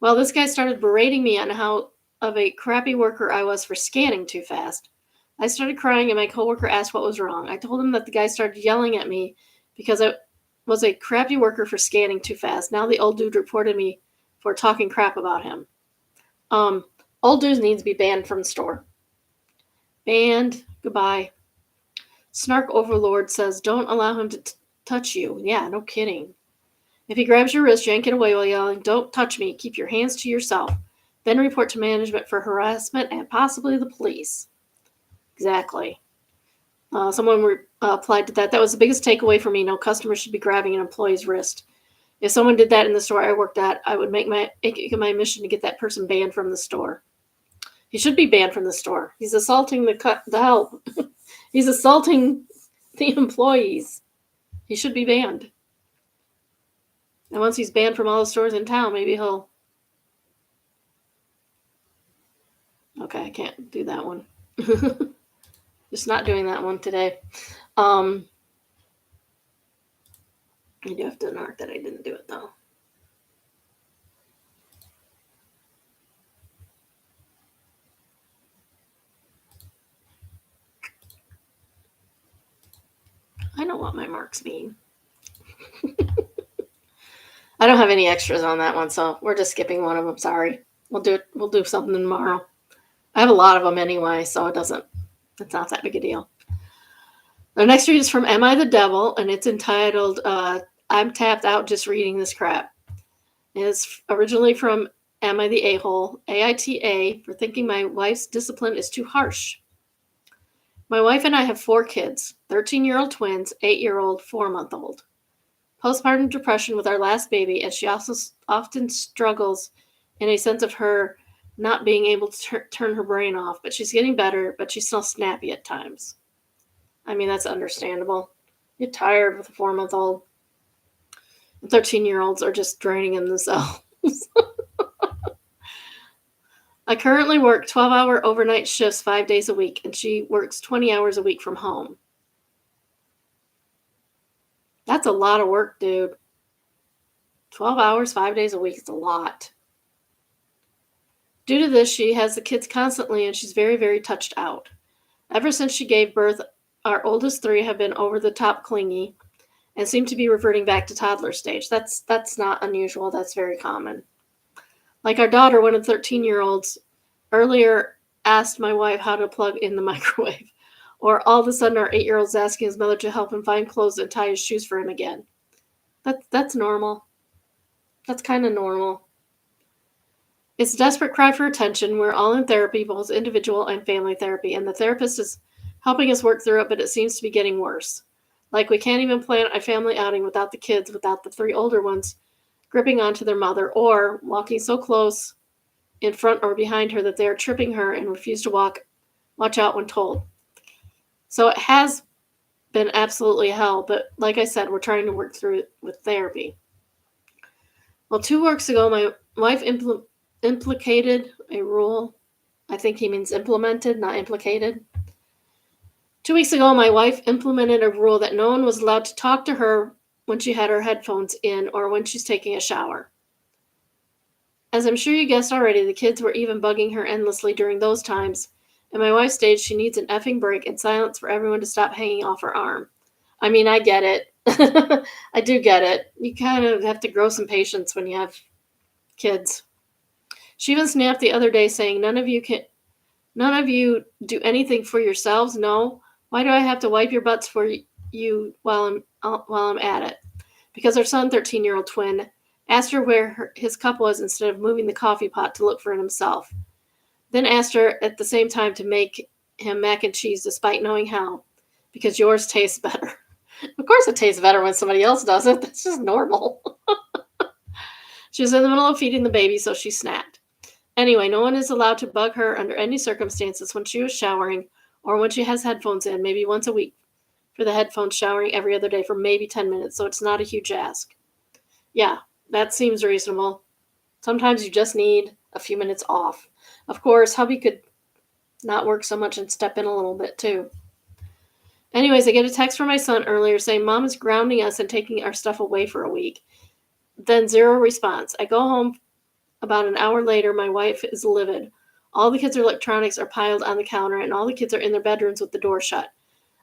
Well, this guy started berating me on how of a crappy worker I was for scanning too fast. I started crying and my coworker asked what was wrong. I told him that the guy started yelling at me because I was a crappy worker for scanning too fast. Now the old dude reported me for talking crap about him. Old dudes need to be banned from the store. Banned. Goodbye. Snark Overlord says, don't allow him to touch you. Yeah, no kidding. If he grabs your wrist, yank it away while yelling, don't touch me. Keep your hands to yourself. Then report to management for harassment and possibly the police. Exactly. Someone replied to that. That was the biggest takeaway for me. No customer should be grabbing an employee's wrist. If someone did that in the store I worked at, I would make it my mission to get that person banned from the store. He should be banned from the store. He's assaulting the help. He's assaulting the employees. He should be banned. And once he's banned from all the stores in town, maybe he'll... Okay, I can't do that one. Just not doing that one today. I do have to mark that I didn't do it, though. I know what my marks mean. I don't have any extras on that one, so we're just skipping one of them. Sorry. We'll do something tomorrow. I have a lot of them anyway, so it's not that big a deal. The next read is from Am I the Devil? And it's entitled I'm Tapped Out Just Reading This Crap. It's originally from am I the a-hole? AITA for thinking my wife's discipline is too harsh. My wife and I have 4 kids, 13-year-old twins, 8-year-old, 4-month-old. Postpartum depression with our last baby, and she also often struggles in a sense of her not being able to turn her brain off, but she's getting better, but she's still snappy at times. I mean, that's understandable. Get tired with a 4-month-old. 13-year-olds are just draining in themselves. I currently work 12-hour overnight shifts 5 days a week, and she works 20 hours a week from home. That's a lot of work, dude. 12 hours, 5 days a week is a lot. Due to this, she has the kids constantly, and she's very, very touched out. Ever since she gave birth, our oldest 3 have been over the top clingy and seem to be reverting back to toddler stage. That's not unusual. That's very common. Like our daughter, one of the 13-year-olds, earlier asked my wife how to plug in the microwave. Or all of a sudden our 8-year-old's asking his mother to help him find clothes and tie his shoes for him again. That's normal. That's kind of normal. It's a desperate cry for attention. We're all in therapy, both individual and family therapy, and the therapist is helping us work through it, but it seems to be getting worse. Like we can't even plan a family outing without the kids, without the 3 older ones gripping onto their mother or walking so close in front or behind her that they are tripping her and refuse to watch out when told. So it has been absolutely hell, but like I said, we're trying to work through it with therapy. Well, 2 weeks ago, my wife implicated a rule. I think he means implemented, not implicated. 2 weeks ago, my wife implemented a rule that no one was allowed to talk to her when she had her headphones in or when she's taking a shower. As I'm sure you guessed already, the kids were even bugging her endlessly during those times, and my wife stated she needs an effing break and silence for everyone to stop hanging off her arm. I mean, I get it. I do get it. You kind of have to grow some patience when you have kids. She even snapped the other day saying, none of you do anything for yourselves? No? Why do I have to wipe your butts for you while I'm at it? Because her son, 13-year-old twin, asked her where his cup was instead of moving the coffee pot to look for it himself. Then asked her at the same time to make him mac and cheese despite knowing how, because yours tastes better. Of course it tastes better when somebody else does it. That's just normal. She was in the middle of feeding the baby, so she snapped. Anyway, no one is allowed to bug her under any circumstances when she was showering or when she has headphones in, maybe once a week for the headphones, showering every other day for maybe 10 minutes, so it's not a huge ask. Yeah, that seems reasonable. Sometimes you just need a few minutes off. Of course, hubby could not work so much and step in a little bit too. Anyways, I get a text from my son earlier saying Mom is grounding us and taking our stuff away for a week. Then 0 response. I go home about an hour later. My wife is livid. All the kids' electronics are piled on the counter and all the kids are in their bedrooms with the door shut.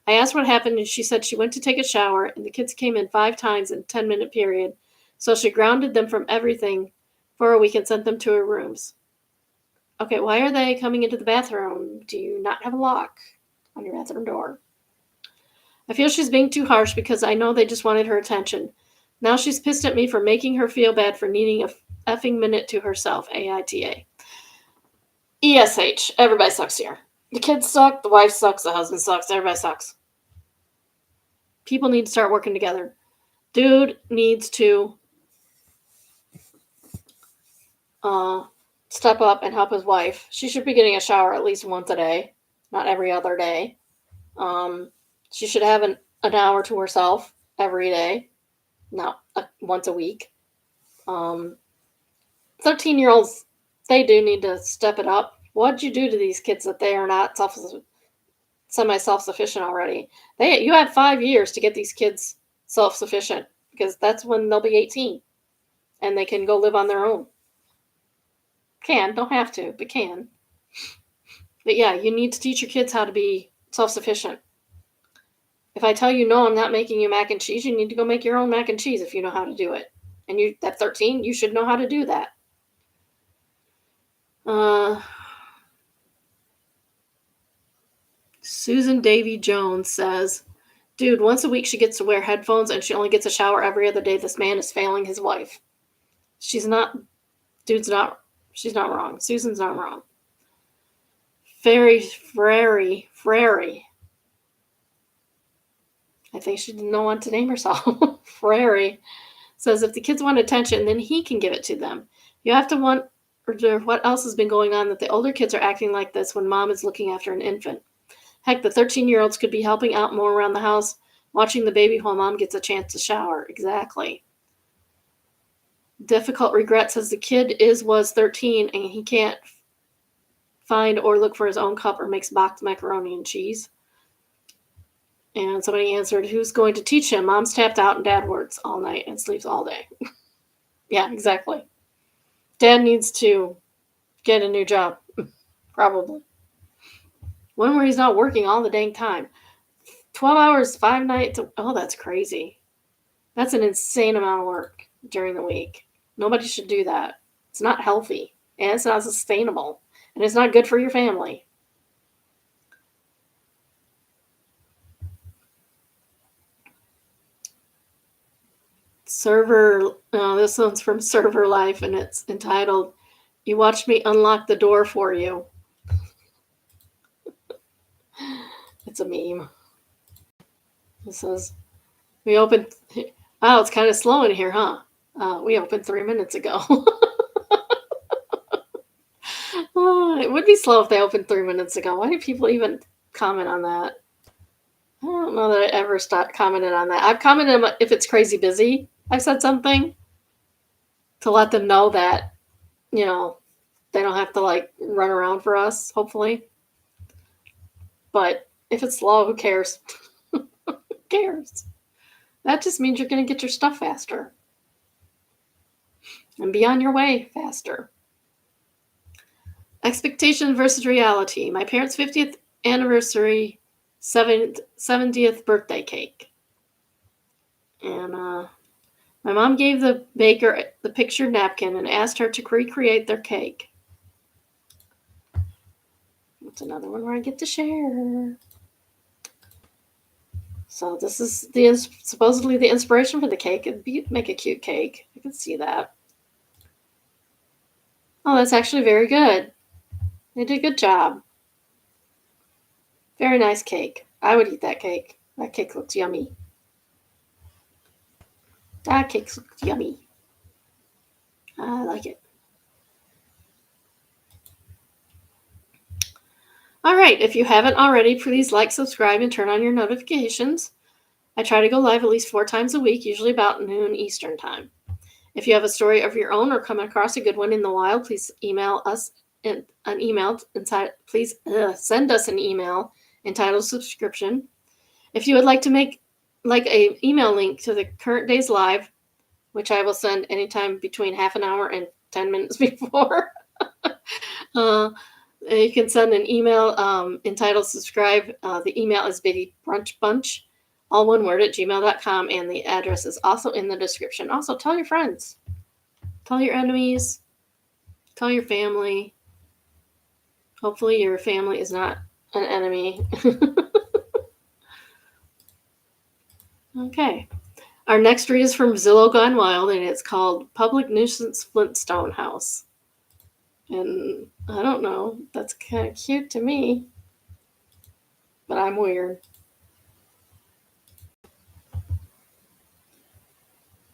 I asked what happened and she said she went to take a shower and the kids came in 5 times in a 10-minute period. So she grounded them from everything for a week and sent them to their rooms. Okay, why are they coming into the bathroom? Do you not have a lock on your bathroom door? I feel she's being too harsh because I know they just wanted her attention. Now she's pissed at me for making her feel bad for needing a effing minute to herself. AITA. ESH. Everybody sucks here. The kids suck, the wife sucks, the husband sucks, everybody sucks. People need to start working together. Dude needs to step up and help his wife. She should be getting a shower at least once a day, not every other day. She should have an hour to herself every day, not once a week. 13-year-olds, they do need to step it up. What'd you do to these kids that they are not semi-self-sufficient already? You have 5 years to get these kids self-sufficient because that's when they'll be 18 and they can go live on their own. Don't have to, but can. But yeah, you need to teach your kids how to be self-sufficient. If I tell you, no, I'm not making you mac and cheese, you need to go make your own mac and cheese if you know how to do it. And you at 13, you should know how to do that. Susan Davy Jones says, dude, once a week she gets to wear headphones and she only gets a shower every other day. This man is failing his wife. She's not She's not wrong. Susan's not wrong. Frary. I think she didn't know what to name herself. Frary says if the kids want attention, then he can give it to them. You have to wonder what else has been going on that the older kids are acting like this when mom is looking after an infant. Heck, the 13-year-olds could be helping out more around the house, watching the baby while mom gets a chance to shower. Exactly. Difficult regret says the kid was 13 and he can't find or look for his own cup or makes boxed macaroni and cheese. And somebody answered, who's going to teach him? Mom's tapped out and dad works all night and sleeps all day. Yeah, exactly. Dad needs to get a new job, probably. One where he's not working all the dang time. 12 hours, 5 nights. Oh, that's crazy. That's an insane amount of work during the week. Nobody should do that. It's not healthy, and it's not sustainable, and it's not good for your family. This one's from Server Life, and it's entitled, You Watched Me Unlock the Door for You. It's a meme. It says, we opened, wow, it's kind of slow in here, huh? We opened 3 minutes ago. It would be slow if they opened 3 minutes ago. Why do people even comment on that? I don't know that I ever commented on that. I've commented if it's crazy busy. I've said something to let them know that, they don't have to run around for us, hopefully. But if it's slow, who cares? Who cares? That just means you're going to get your stuff faster and be on your way faster. Expectation versus reality. My parents' 50th anniversary, 70th birthday cake. And my mom gave the baker the pictured napkin and asked her to recreate their cake. That's another one where I get to share. So this is supposedly the inspiration for the cake. It'd make a cute cake. I can see that. Oh, that's actually very good. They did a good job. Very nice cake. I would eat that cake. That cake looks yummy. That cake looks yummy. I like it. All right. If you haven't already, please like, subscribe, and turn on your notifications. I try to go live at least 4 times a week, usually about noon Eastern time. If you have a story of your own or come across a good one in the wild, please email us send us an email entitled subscription. If you would like to make a email link to the current day's live, which I will send anytime between half an hour and 10 minutes before, you can send an email entitled subscribe. The email is biddybrunchbunch, all one word, at gmail.com, and the address is also in the description. Also, tell your friends, tell your enemies, tell your family. Hopefully your family is not an enemy. Okay. Our next read is from Zillow Gone Wild, and it's called Public Nuisance Flintstone House. And I don't know, that's kind of cute to me, but I'm weird.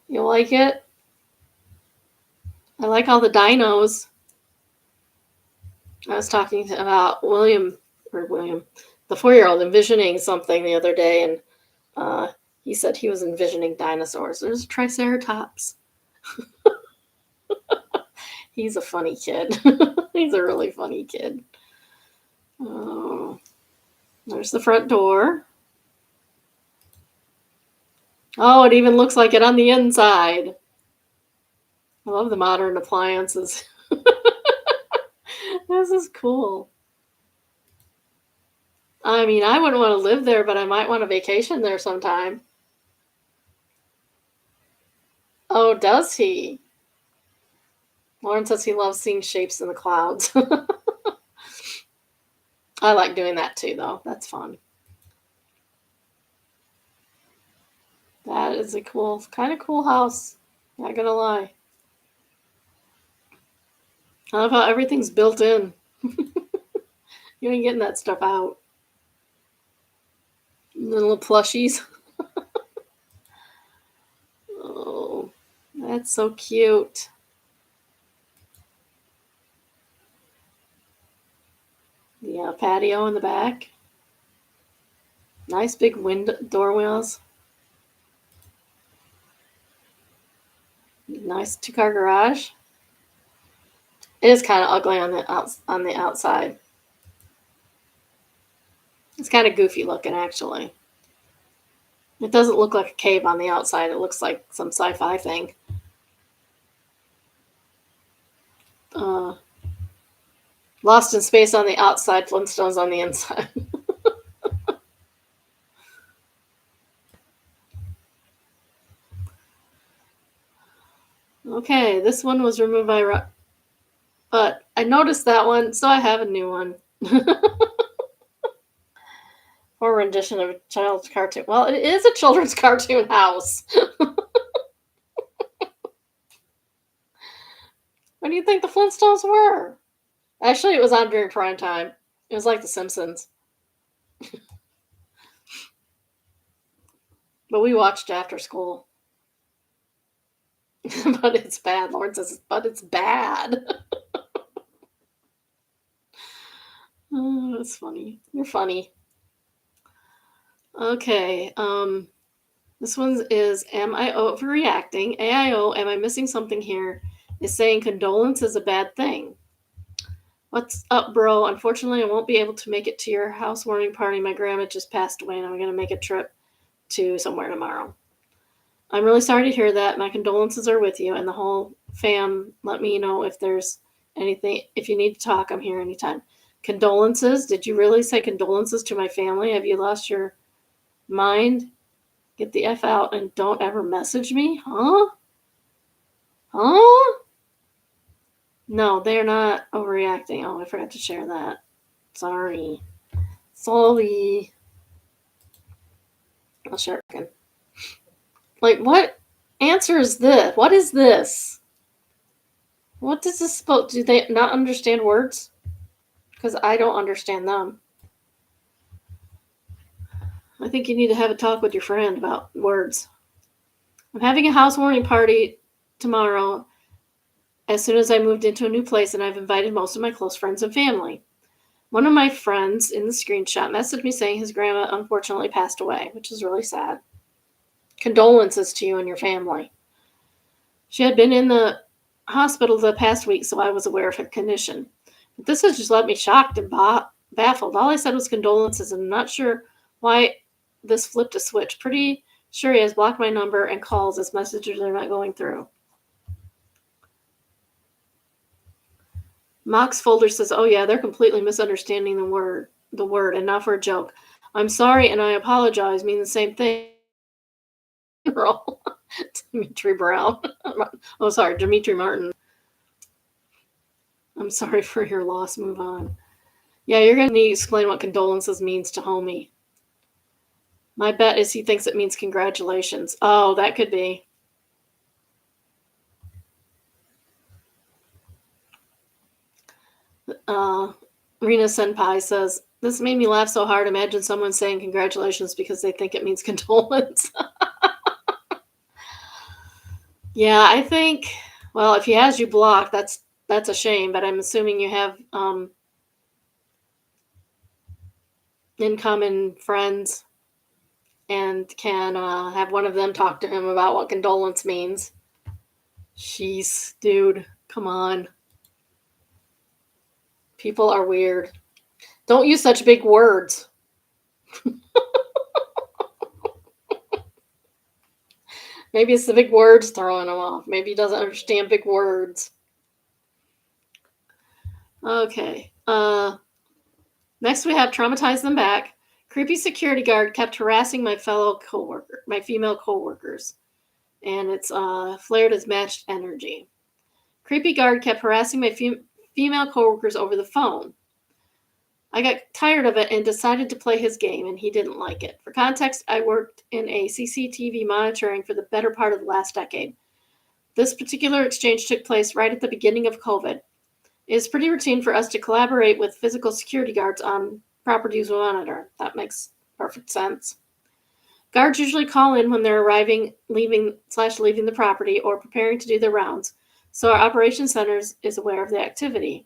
You like it? I like all the dinos. I was talking about William, the 4-year-old, envisioning something the other day, and he said he was envisioning dinosaurs. There's a Triceratops. He's a funny kid. He's a really funny kid. Oh, there's the front door. Oh, it even looks like it on the inside. I love the modern appliances. This is cool. I mean, I wouldn't want to live there, but I might want a vacation there sometime. Oh, does he? Lauren says he loves seeing shapes in the clouds. I like doing that too, though. That's fun. That is a kind of cool house. Not gonna lie. I love how everything's built in. You ain't getting that stuff out. Little plushies. Oh, that's so cute. Yeah, patio in the back. Nice big window door wheels. Nice 2-car garage. It is kind of ugly on the outside. It's kind of goofy looking, actually. It doesn't look like a cave on the outside. It looks like some sci-fi thing. Lost in Space on the outside, Flintstones on the inside. Okay, this one was removed by... But I noticed that one, so I have a new one. Or rendition of a child's cartoon. Well, it is a children's cartoon house. What do you think the Flintstones were? Actually, it was on during prime time. It was like The Simpsons. But we watched after school. But it's bad. Lauren says, but it's bad. Oh, that's funny. You're funny. Okay. This one is, am I overreacting? AIO, am I missing something here? Is saying condolence is a bad thing. What's up, bro? Unfortunately, I won't be able to make it to your housewarming party. My grandma just passed away, and I'm going to make a trip to somewhere tomorrow. I'm really sorry to hear that. My condolences are with you and the whole fam. Let me know if there's anything. If you need to talk, I'm here anytime. Condolences? Did you really say condolences to my family? Have you lost your mind? Get the F out and don't ever message me? Huh? Huh? No, they're not overreacting. Oh, I forgot to share that. Sorry. I'll share it again. Like, what answer is this? What is this? What does this supposed? Do they not understand words? Because I don't understand them. I think you need to have a talk with your friend about words. I'm having a housewarming party tomorrow as soon as I moved into a new place, and I've invited most of my close friends and family. One of my friends in the screenshot messaged me saying his grandma unfortunately passed away, which is really sad. Condolences to you and your family. She had been in the hospital the past week, so I was aware of her condition. But this has just left me shocked and baffled. All I said was condolences, and I'm not sure why this flipped a switch. Pretty sure he has blocked my number and calls as messages are not going through. Mox Folder says, oh yeah, they're completely misunderstanding the word, and not for a joke. I'm sorry and I apologize mean the same thing. Dimitri Brown. Oh, sorry, Dimitri Martin. I'm sorry for your loss. Move on. Yeah, you're going to need to explain what condolences means to homie. My bet is he thinks it means congratulations. Oh, that could be. Rena Senpai says, this made me laugh so hard. Imagine someone saying congratulations because they think it means condolence. Yeah, I think, well, if he has you blocked, that's a shame, but I'm assuming you have incoming friends and can have one of them talk to him about what condolence means. Jeez, dude, come on. People are weird. Don't use such big words. Maybe it's the big words throwing him off. Maybe he doesn't understand big words. Okay. Next we have traumatized them back. Creepy security guard kept harassing my female coworkers. And it's flared as matched energy. Creepy guard kept harassing my female coworkers over the phone. I got tired of it and decided to play his game, and he didn't like it. For context, I worked in a CCTV monitoring for the better part of the last decade. This particular exchange took place right at the beginning of COVID. It is pretty routine for us to collaborate with physical security guards on properties we monitor. That makes perfect sense. Guards usually call in when they're arriving, leaving the property, or preparing to do their rounds, so our operations center is aware of the activity.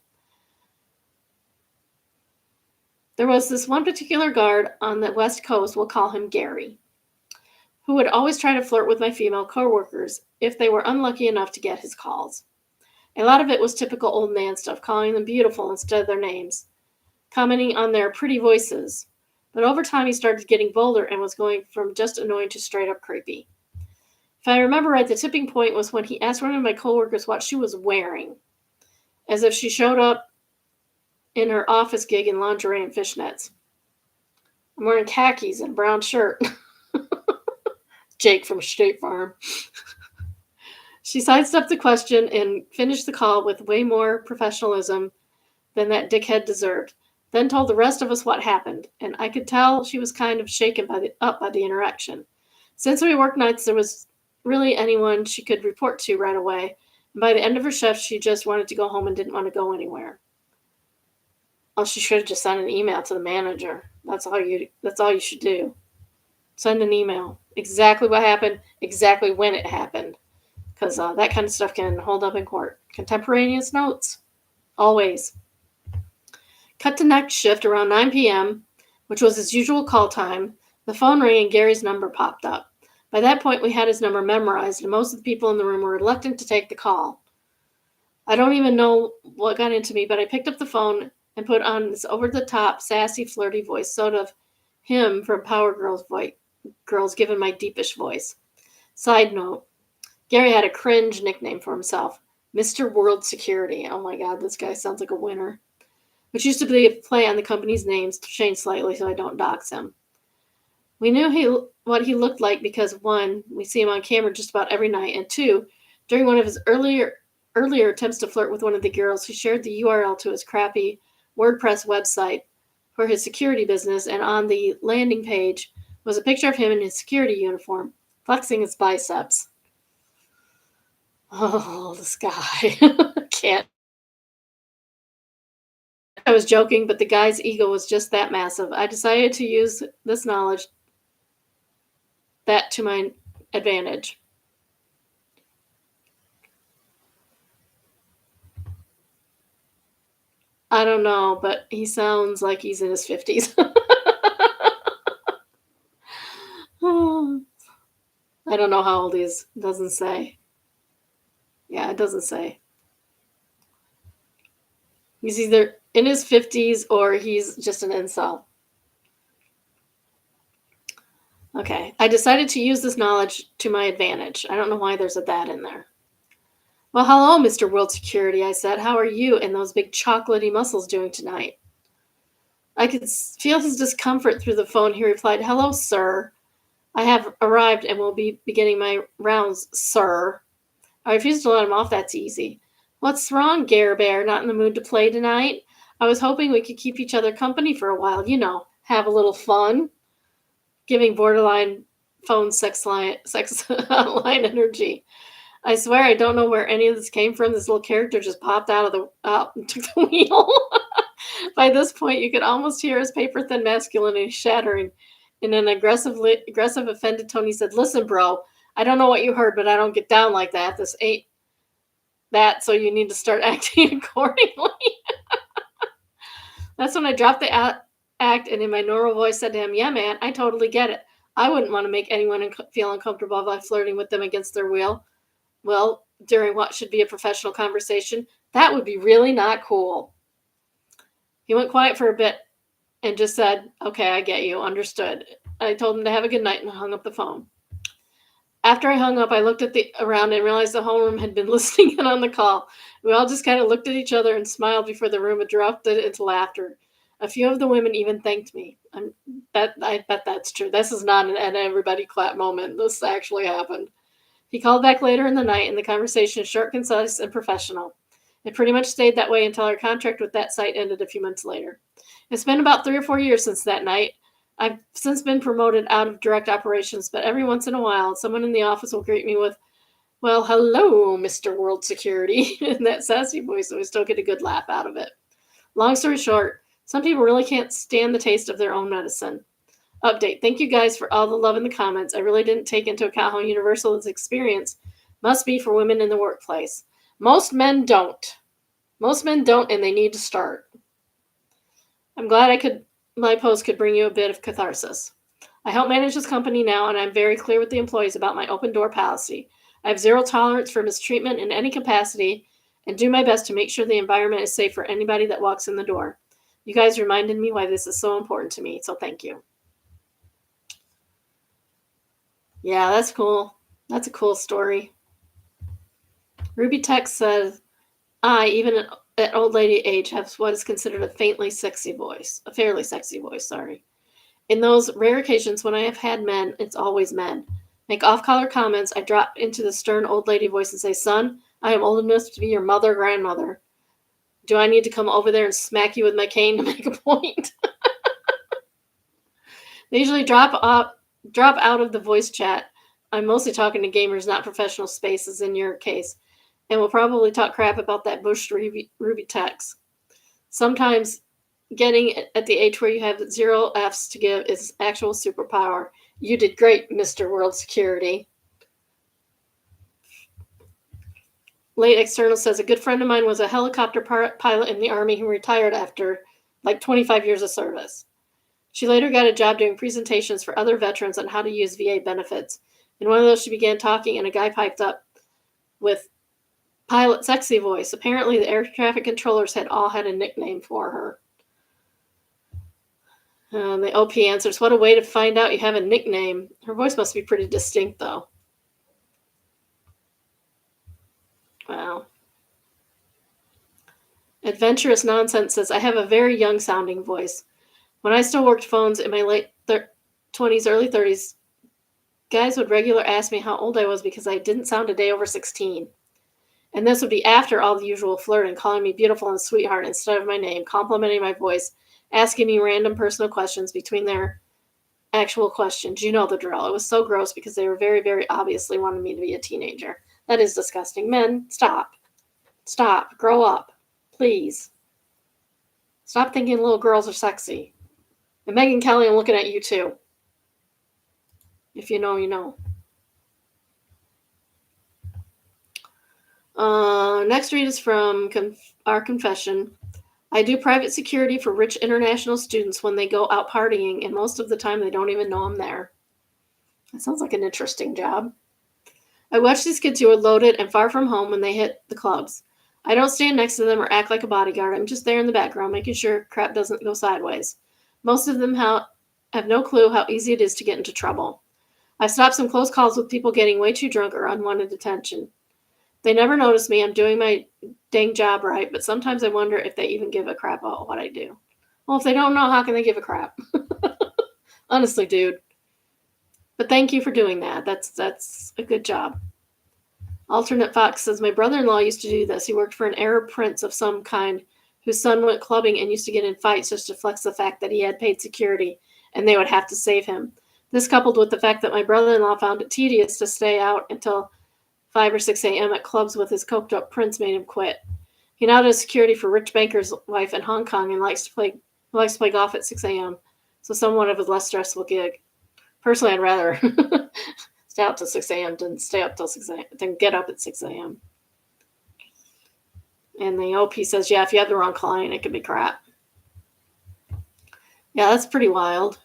There was this one particular guard on the West Coast, we'll call him Gary, who would always try to flirt with my female coworkers if they were unlucky enough to get his calls. A lot of it was typical old man stuff, calling them beautiful instead of their names, commenting on their pretty voices. But over time, he started getting bolder and was going from just annoying to straight up creepy. If I remember right, the tipping point was when he asked one of my coworkers what she was wearing, as if she showed up in her office gig in lingerie and fishnets. I'm wearing khakis and a brown shirt. Jake from State Farm. She sidestepped the question and finished the call with way more professionalism than that dickhead deserved, then told the rest of us what happened, and I could tell she was kind of shaken up by the interaction. Since we worked nights, there was really anyone she could report to right away, and by the end of her shift, she just wanted to go home and didn't want to go anywhere. Oh, she should have just sent an email to the manager. That's all you should do. Send an email. Exactly what happened, exactly when it happened. Because that kind of stuff can hold up in court. Contemporaneous notes. Always. Cut to next shift around 9 p.m., which was his usual call time. The phone rang and Gary's number popped up. By that point, we had his number memorized, and most of the people in the room were reluctant to take the call. I don't even know what got into me, but I picked up the phone and put on this over-the-top, sassy, flirty voice, sort of him from Power Girls given my deepish voice. Side note, Gary had a cringe nickname for himself, Mr. World Security. Oh my God, this guy sounds like a winner. Which used to be a play on the company's names, changed slightly so I don't dox him. We knew what he looked like because, one, we see him on camera just about every night, and two, during one of his earlier attempts to flirt with one of the girls, he shared the URL to his crappy WordPress website for his security business, and on the landing page was a picture of him in his security uniform, flexing his biceps. Oh, this guy. Can't. I was joking, but the guy's ego was just that massive. I decided to use this knowledge to my advantage. I don't know, but he sounds like he's in his 50s. I don't know how old he is. It doesn't say. Yeah, it doesn't say. He's either in his 50s or he's just an incel. Okay, I decided to use this knowledge to my advantage. I don't know why there's a that in there. Well, hello, Mr. World Security, I said. How are you and those big chocolatey muscles doing tonight? I could feel his discomfort through the phone. He replied, hello, sir. I have arrived and will be beginning my rounds, sir. I refused to let him off. That's easy. What's wrong, Gare Bear? Not in the mood to play tonight? I was hoping we could keep each other company for a while. You know, have a little fun. Giving borderline phone sex line energy. I swear I don't know where any of this came from. This little character just popped out and took the wheel. By this point, you could almost hear his paper-thin masculinity shattering. In an aggressive, offended tone, he said, listen, bro, I don't know what you heard, but I don't get down like that. This ain't that, so you need to start acting accordingly. That's when I dropped the act and in my normal voice said to him, yeah, man, I totally get it. I wouldn't want to make anyone feel uncomfortable by flirting with them against their will. Well, during what should be a professional conversation, that would be really not cool. He went quiet for a bit and just said, okay, I get you, understood. I told him to have a good night and hung up the phone. After I hung up, I looked around and realized the whole room had been listening in on the call. We all just kind of looked at each other and smiled before the room erupted into laughter. A few of the women even thanked me. I bet that's true. This is not an everybody clap moment. This actually happened. He called back later in the night, and the conversation is short, concise, and professional. It pretty much stayed that way until our contract with that site ended a few months later. It's been about 3 or 4 years since that night. I've since been promoted out of direct operations, but every once in a while, someone in the office will greet me with, Well, hello, Mr. World Security. In that sassy voice, I still get a good laugh out of it. Long story short, some people really can't stand the taste of their own medicine. Update. Thank you guys for all the love in the comments. I really didn't take into account how universal this experience must be for women in the workplace. Most men don't. Most men don't, and they need to start. I'm glad my post could bring you a bit of catharsis. I help manage this company now, and I'm very clear with the employees about my open door policy. I have zero tolerance for mistreatment in any capacity and do my best to make sure the environment is safe for anybody that walks in the door. You guys reminded me why this is so important to me, so thank you. Yeah, that's cool. That's a cool story. Ruby Tech says, I, even at old lady age, have what is considered a fairly sexy voice. Sorry. In those rare occasions when I have had men, it's always men. Make off-color comments, I drop into the stern old lady voice and say, son, I am old enough to be your mother, grandmother. Do I need to come over there and smack you with my cane to make a point? They usually drop out of the voice chat. I'm mostly talking to gamers, not professional spaces in your case, and will probably talk crap about that Bush Ruby text. Sometimes getting at the age where you have 0 F's to give is actual superpower. You did great, Mr. World Security. Late External says, a good friend of mine was a helicopter pilot in the Army who retired after like 25 years of service. She later got a job doing presentations for other veterans on how to use VA benefits. In one of those, she began talking, and a guy piped up with pilot sexy voice. Apparently, the air traffic controllers had all had a nickname for her. The OP answers, what a way to find out you have a nickname. Her voice must be pretty distinct, though. Wow. Adventurous Nonsense says, I have a very young-sounding voice. When I still worked phones in my late 20s, early 30s, guys would regularly ask me how old I was because I didn't sound a day over 16. And this would be after all the usual flirting, calling me beautiful and sweetheart instead of my name, complimenting my voice, asking me random personal questions between their actual questions. You know the drill. It was so gross because they were very, very obviously wanting me to be a teenager. That is disgusting. Men, stop. Stop. Grow up. Please. Stop thinking little girls are sexy. And Megan Kelly, I'm looking at you too. If you know, you know. Next read is from our confession. I do private security for rich international students when they go out partying, and most of the time they don't even know I'm there. That sounds like an interesting job. I watch these kids who are loaded and far from home when they hit the clubs. I don't stand next to them or act like a bodyguard. I'm just there in the background, making sure crap doesn't go sideways. Most of them have no clue how easy it is to get into trouble. I've stopped some close calls with people getting way too drunk or unwanted attention. They never notice me. I'm doing my dang job right, but sometimes I wonder if they even give a crap about what I do. Well, if they don't know, how can they give a crap? Honestly, dude. But thank you for doing that. That's a good job. Alternate Fox says, my brother-in-law used to do this. He worked for an Arab prince of some kind whose son went clubbing and used to get in fights just to flex the fact that he had paid security and they would have to save him. This coupled with the fact that my brother-in-law found it tedious to stay out until 5 or 6 a.m. at clubs with his coked-up prince made him quit. He now does security for rich banker's wife in Hong Kong and likes to play golf at 6 a.m., so somewhat of a less stressful gig. Personally, I'd rather stay out till 6 a.m. than stay up till 6 a.m. than get up at 6 a.m. And the OP says, yeah, if you have the wrong client, it could be crap. Yeah, that's pretty wild.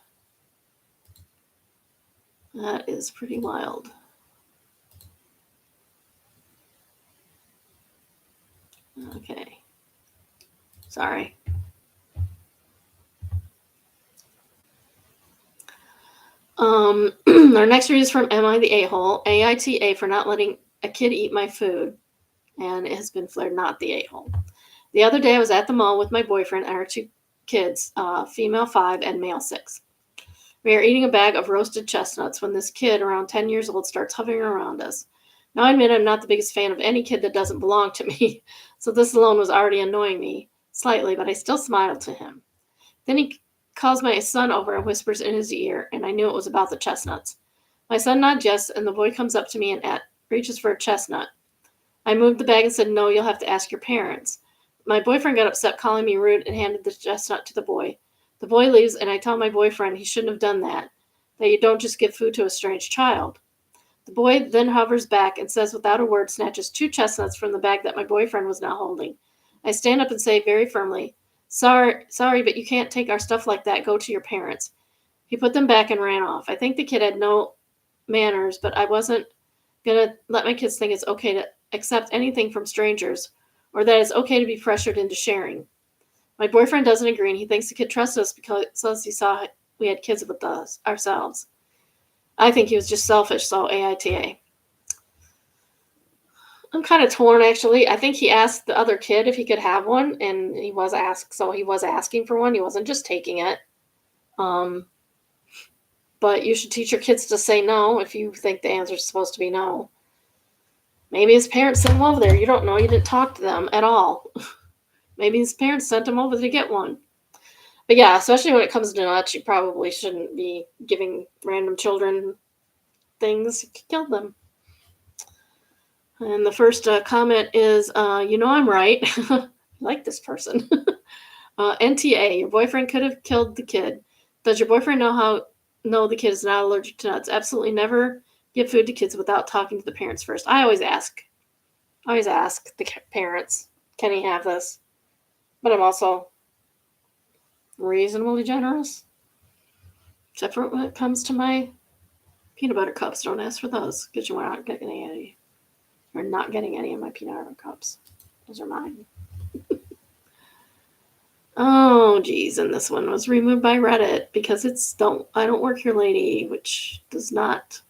That is pretty wild. Okay. Sorry. Our next read is from Am I the A-hole? AITA for not letting a kid eat my food. And it has been flared not the A-hole. The other day I was at the mall with my boyfriend and our 2 kids, female 5 and male 6. We are eating a bag of roasted chestnuts when this kid, around 10 years old, starts hovering around us. Now I admit I'm not the biggest fan of any kid that doesn't belong to me, so this alone was already annoying me slightly, but I still smiled to him. Then he calls my son over and whispers in his ear, and I knew it was about the chestnuts. My son nods yes, and the boy comes up to me and reaches for a chestnut. I moved the bag and said, "No, you'll have to ask your parents." My boyfriend got upset, calling me rude, and handed the chestnut to the boy. The boy leaves, and I tell my boyfriend he shouldn't have done that you don't just give food to a strange child. The boy then hovers back and says without a word, snatches 2 chestnuts from the bag that my boyfriend was now holding. I stand up and say very firmly, sorry, but you can't take our stuff like that. Go to your parents. He put them back and ran off. I think the kid had no manners, but I wasn't going to let my kids think it's okay to accept anything from strangers or that it's okay to be pressured into sharing. My boyfriend doesn't agree, and he thinks the kid trusts us because he saw we had kids with us ourselves. I think he was just selfish, so AITA. I'm kind of torn, actually. I think he asked the other kid if he could have one, and he was asking for one. He wasn't just taking it. But you should teach your kids to say no if you think the answer is supposed to be no. Maybe his parents sent him over there. You don't know. You didn't talk to them at all. Maybe his parents sent him over to get one. But yeah, especially when it comes to nuts, you probably shouldn't be giving random children things. You could kill them. And the first comment is, I'm right. I like this person. NTA, your boyfriend could have killed the kid. Does your boyfriend know the kid is not allergic to nuts? Absolutely never give food to kids without talking to the parents first. I always ask the parents, can he have this? But I'm also reasonably generous. Except for when it comes to my peanut butter cups. Don't ask for those because you are not getting any. You're not getting any of my peanut butter cups. Those are mine. Oh, geez. And this one was removed by Reddit because it's I don't work here, lady, which does not.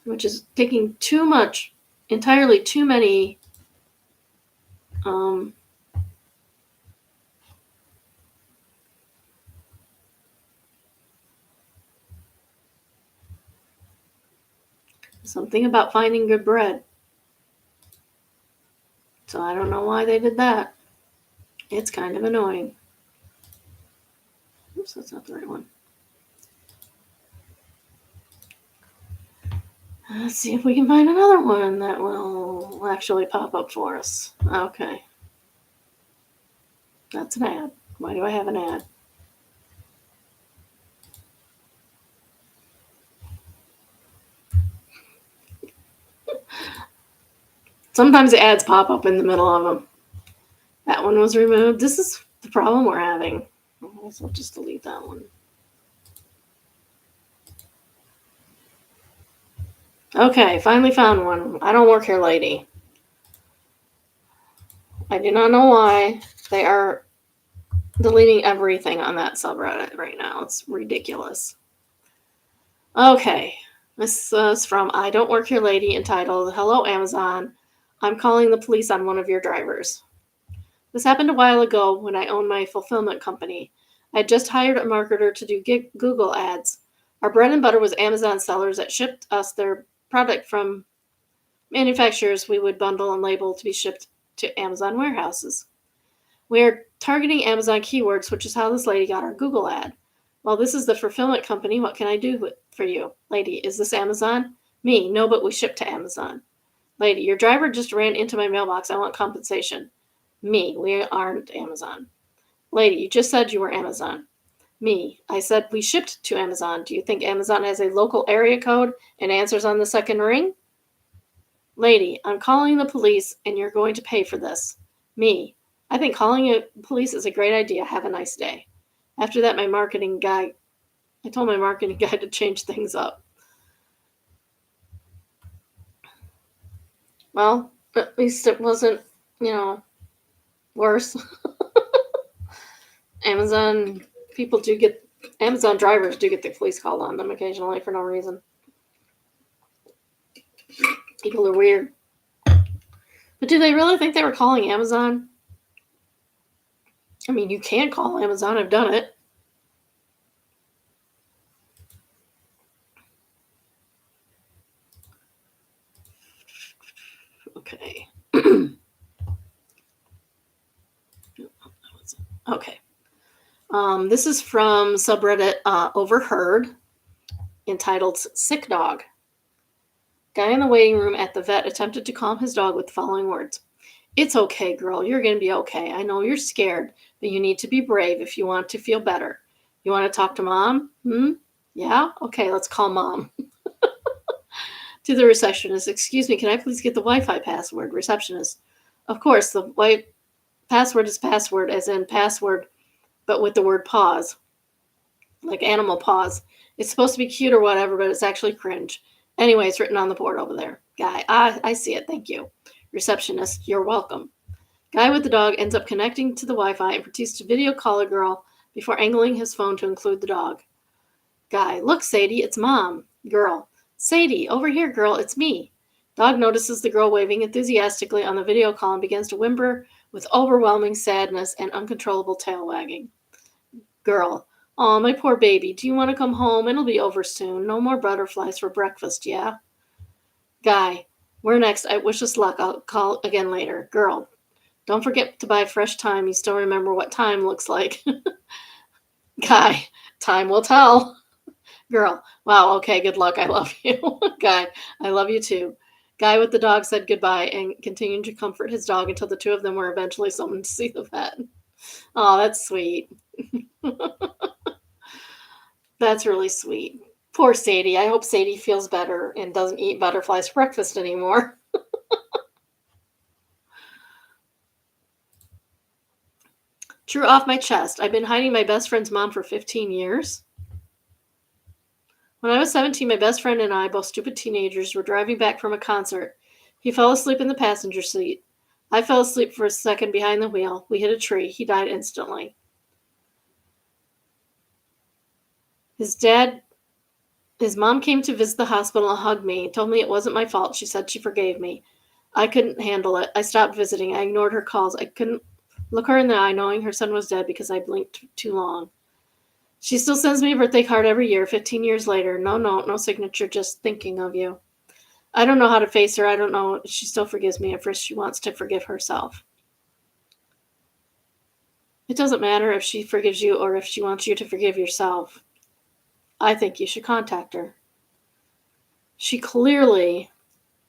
Which is taking entirely too many something about finding good bread. So I don't know why they did that. It's kind of annoying. Oops, that's not the right one. Let's see if we can find another one that will actually pop up for us. Okay. That's an ad. Why do I have an ad? Sometimes the ads pop up in the middle of them. That one was removed. This is the problem we're having. I guess I'll just delete that one. Okay, finally found one. I don't work here, lady. I do not know why they are deleting everything on that subreddit right now. It's ridiculous. Okay, this is from I Don't Work Here Lady, entitled, "Hello Amazon, I'm calling the police on one of your drivers." This happened a while ago when I owned my fulfillment company. I had just hired a marketer to do Google ads. Our bread and butter was Amazon sellers that shipped us their product from manufacturers we would bundle and label to be shipped to Amazon warehouses. We are targeting Amazon keywords, which is how this lady got our Google ad. Well, this is the fulfillment company. What can I do for you? Lady, is this Amazon? Me, no, but we ship to Amazon. Lady, your driver just ran into my mailbox. I want compensation. Me, we aren't Amazon. Lady, you just said you were Amazon. Me, I said we shipped to Amazon. Do you think Amazon has a local area code and answers on the second ring? Lady, I'm calling the police and you're going to pay for this. Me, I think calling the police is a great idea. Have a nice day. After that, I told my marketing guy to change things up. Well, at least it wasn't, worse. Amazon drivers do get the police called on them occasionally for no reason. People are weird. But do they really think they were calling Amazon? I mean, you can call Amazon. I've done it. Okay. Okay. This is from subreddit Overheard, entitled Sick Dog. Guy in the waiting room at the vet attempted to calm his dog with the following words. It's okay, girl. You're going to be okay. I know you're scared, but you need to be brave if you want to feel better. You want to talk to mom? Yeah? Okay, let's call mom. To the receptionist, excuse me, can I please get the Wi-Fi password? Receptionist, of course, the password is password, as in password, but with the word pause, like animal paws. It's supposed to be cute or whatever, but it's actually cringe. Anyway, it's written on the board over there. Guy, I see it, thank you. Receptionist, you're welcome. Guy with the dog ends up connecting to the Wi-Fi and proceeds to video call a girl before angling his phone to include the dog. Guy, look, Sadie, it's mom. Girl, Sadie, over here, girl, it's me. Dog notices the girl waving enthusiastically on the video call and begins to whimper with overwhelming sadness and uncontrollable tail wagging. Girl, aw, my poor baby, do you want to come home? It'll be over soon. No more butterflies for breakfast, yeah? Guy, we're next. I wish us luck. I'll call again later. Girl, don't forget to buy fresh thyme. You still remember what time looks like. Guy, time will tell. Girl, wow, okay, good luck. I love you. Guy, I love you too. Guy with the dog said goodbye and continued to comfort his dog until the two of them were eventually summoned to see the vet. Oh, that's sweet. That's really sweet. Poor Sadie. I hope Sadie feels better and doesn't eat butterflies for breakfast anymore. Drew off my chest. I've been hiding my best friend's mom for 15 years. When I was 17, my best friend and I, both stupid teenagers, were driving back from a concert. He fell asleep in the passenger seat. I fell asleep for a second behind the wheel. We hit a tree. He died instantly. His mom came to visit the hospital and hugged me, told me it wasn't my fault. She said she forgave me. I couldn't handle it. I stopped visiting. I ignored her calls. I couldn't look her in the eye knowing her son was dead because I blinked too long. She still sends me a birthday card every year, 15 years later. No note, no signature, just thinking of you. I don't know how to face her. I don't know. She still forgives me. At first, she wants to forgive herself. It doesn't matter if she forgives you or if she wants you to forgive yourself. I think you should contact her. She clearly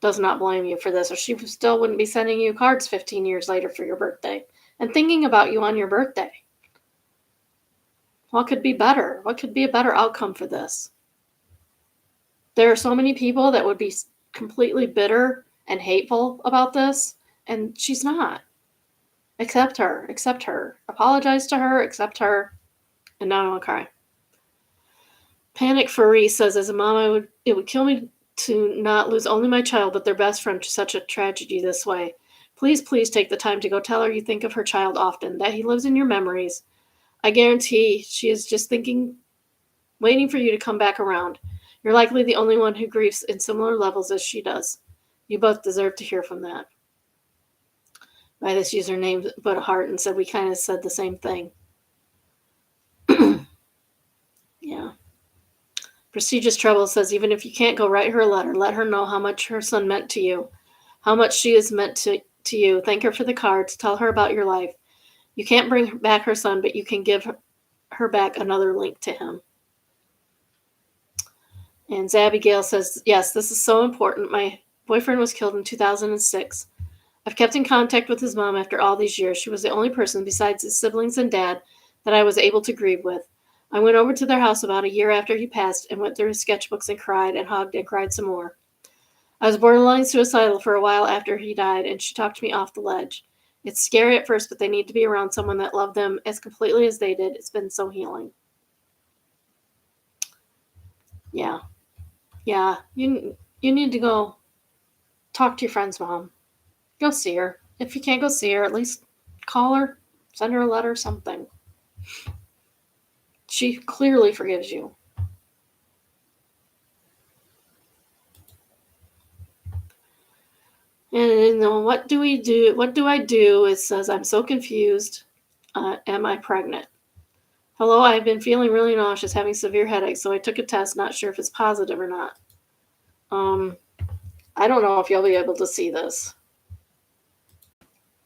does not blame you for this, or she still wouldn't be sending you cards 15 years later for your birthday and thinking about you on your birthday. What could be better? What could be a better outcome for this? There are so many people that would be completely bitter and hateful about this, and she's not. Accept her. Accept her. Apologize to her. Accept her. And now I want to cry. Panic Furry says, as a mom, it would kill me to not lose only my child, but their best friend to such a tragedy this way. Please, please take the time to go tell her you think of her child often, that he lives in your memories. I guarantee she is just waiting for you to come back around. You're likely the only one who grieves in similar levels as she does. You both deserve to hear from that. By this username put a heart and said we kind of said the same thing. Yeah. Prestigious Trouble says, even if you can't go write her a letter, let her know how much her son meant to you, how much she is meant to you. Thank her for the cards. Tell her about your life. You can't bring back her son, but you can give her back another link to him. And Zabby Gale says, yes, this is so important. My boyfriend was killed in 2006. I've kept in contact with his mom after all these years. She was the only person besides his siblings and dad that I was able to grieve with. I went over to their house about a year after he passed and went through his sketchbooks and cried and hugged and cried some more. I was borderline suicidal for a while after he died, and she talked me off the ledge. It's scary at first, but they need to be around someone that loved them as completely as they did. It's been so healing. Yeah. Yeah. You need to go talk to your friend's mom. Go see her. If you can't go see her, at least call her, send her a letter, something. She clearly forgives you. And what do we do? What do I do? It says, I'm so confused. Am I pregnant? Hello, I've been feeling really nauseous, having severe headaches, so I took a test, not sure if it's positive or not. I don't know if you'll be able to see this.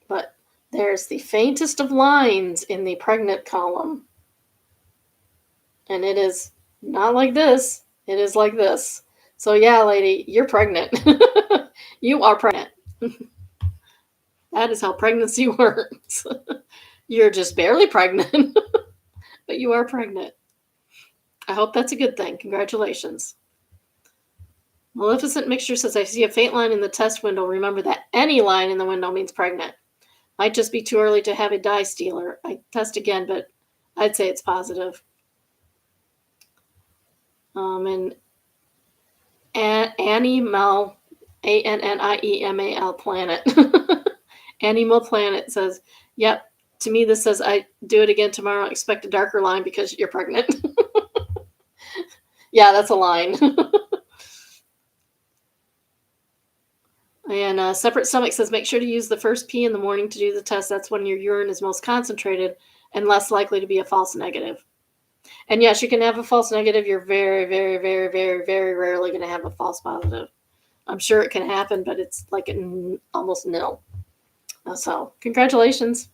But there's the faintest of lines in the pregnant column. And it is not like this. It is like this. So yeah, lady, you're pregnant. You are pregnant. That is how pregnancy works. You're just barely pregnant, but you are pregnant. I hope that's a good thing. Congratulations. Maleficent Mixture says, I see a faint line in the test window. Remember that any line in the window means pregnant. Might just be too early to have a dye stealer. I test again, but I'd say it's positive. And Animal, Anniemal Planet. Animal Planet says, yep, to me this says I do it again tomorrow. Expect a darker line because you're pregnant. Yeah, that's a line. And Separate Stomach says, make sure to use the first pee in the morning to do the test. That's when your urine is most concentrated and less likely to be a false negative. And yes, you can have a false negative. You're very, very, very, very, very rarely going to have a false positive. I'm sure it can happen, but it's like almost nil. So, congratulations.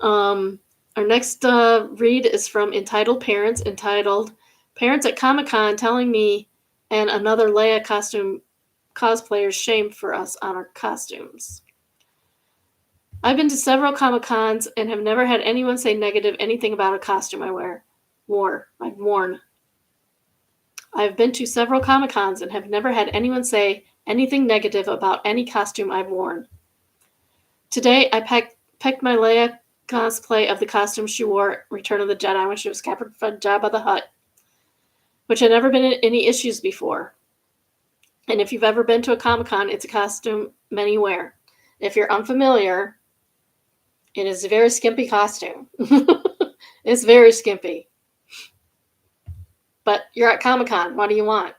Our next read is from Entitled Parents, entitled Parents at Comic-Con Telling Me and Another Leia Costume Cosplayers Shame for Us on Our Costumes. I've been to several Comic-Cons and have never had anyone say negative anything about a costume I've worn. I've been to several Comic-Cons and have never had anyone say anything negative about any costume I've worn. Today, I picked my Leia cosplay of the costume she wore at Return of the Jedi when she was captured by Jabba the Hutt, which had never been in any issues before. And if you've ever been to a Comic-Con, it's a costume many wear. If you're unfamiliar, it is a very skimpy costume. It's very skimpy. But you're at Comic-Con. What do you want?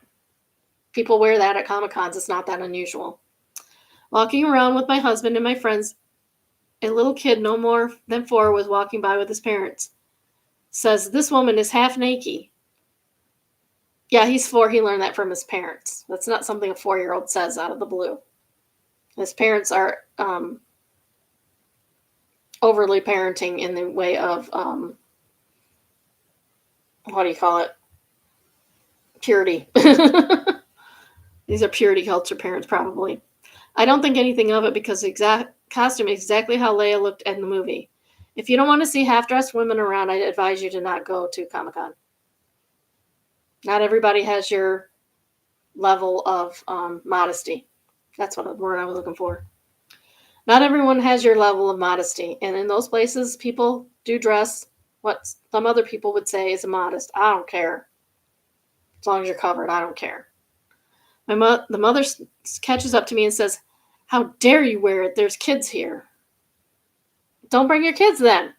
People wear that at Comic-Cons. It's not that unusual. Walking around with my husband and my friends, a little kid no more than 4 was walking by with his parents. Says, this woman is half naked. Yeah, he's 4. He learned that from his parents. That's not something a 4-year-old says out of the blue. His parents are overly parenting in the way of, what do you call it? Purity. These are purity culture parents, probably. I don't think anything of it because the exact costume is exactly how Leia looked in the movie. If you don't want to see half-dressed women around, I advise you to not go to Comic-Con. Not everybody has your level of modesty. That's what the word I was looking for. Not everyone has your level of modesty. And in those places, people do dress what some other people would say is immodest. I don't care. As long as you're covered, I don't care. The mother catches up to me and says, how dare you wear it? There's kids here. Don't bring your kids then.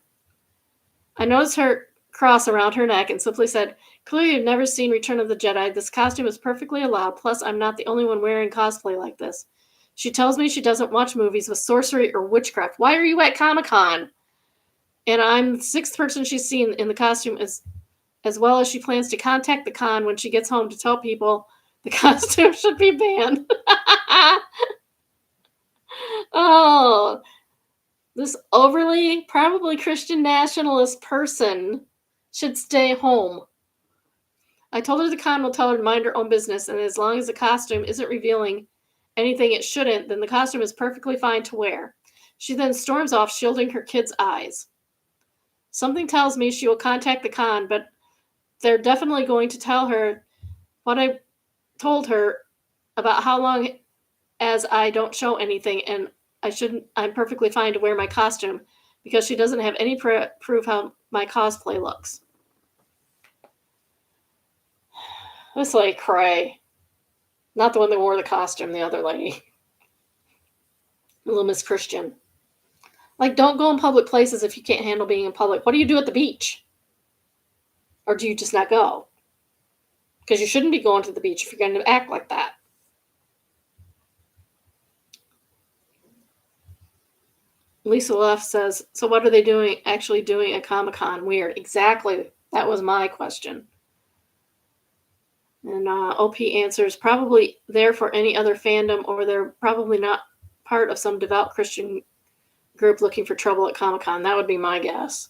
I noticed her cross around her neck and simply said, clearly you've never seen Return of the Jedi. This costume is perfectly allowed. Plus, I'm not the only one wearing cosplay like this. She tells me she doesn't watch movies with sorcery or witchcraft. Why are you at Comic-Con? And I'm the 6th person she's seen in the costume as well as she plans to contact the con when she gets home to tell people the costume should be banned. Oh, this overly, probably Christian nationalist person should stay home. I told her the con will tell her to mind her own business, and as long as the costume isn't revealing anything it shouldn't, then the costume is perfectly fine to wear. She then storms off, shielding her kids' eyes. Something tells me she will contact the con, but they're definitely going to tell her what I told her about how long as I don't show anything, and I'm perfectly fine to wear my costume because she doesn't have any proof how my cosplay looks. This lady cray. Not the one that wore the costume, the other lady. Little Miss Christian. Like, don't go in public places if you can't handle being in public. What do you do at the beach? Or do you just not go? Because you shouldn't be going to the beach if you're going to act like that. Lisa Left says, so what are they actually doing at Comic-Con? Weird. Exactly. That was my question. And OP answers, probably there for any other fandom, or they're probably not part of some devout Christian group looking for trouble at Comic-Con. That would be my guess.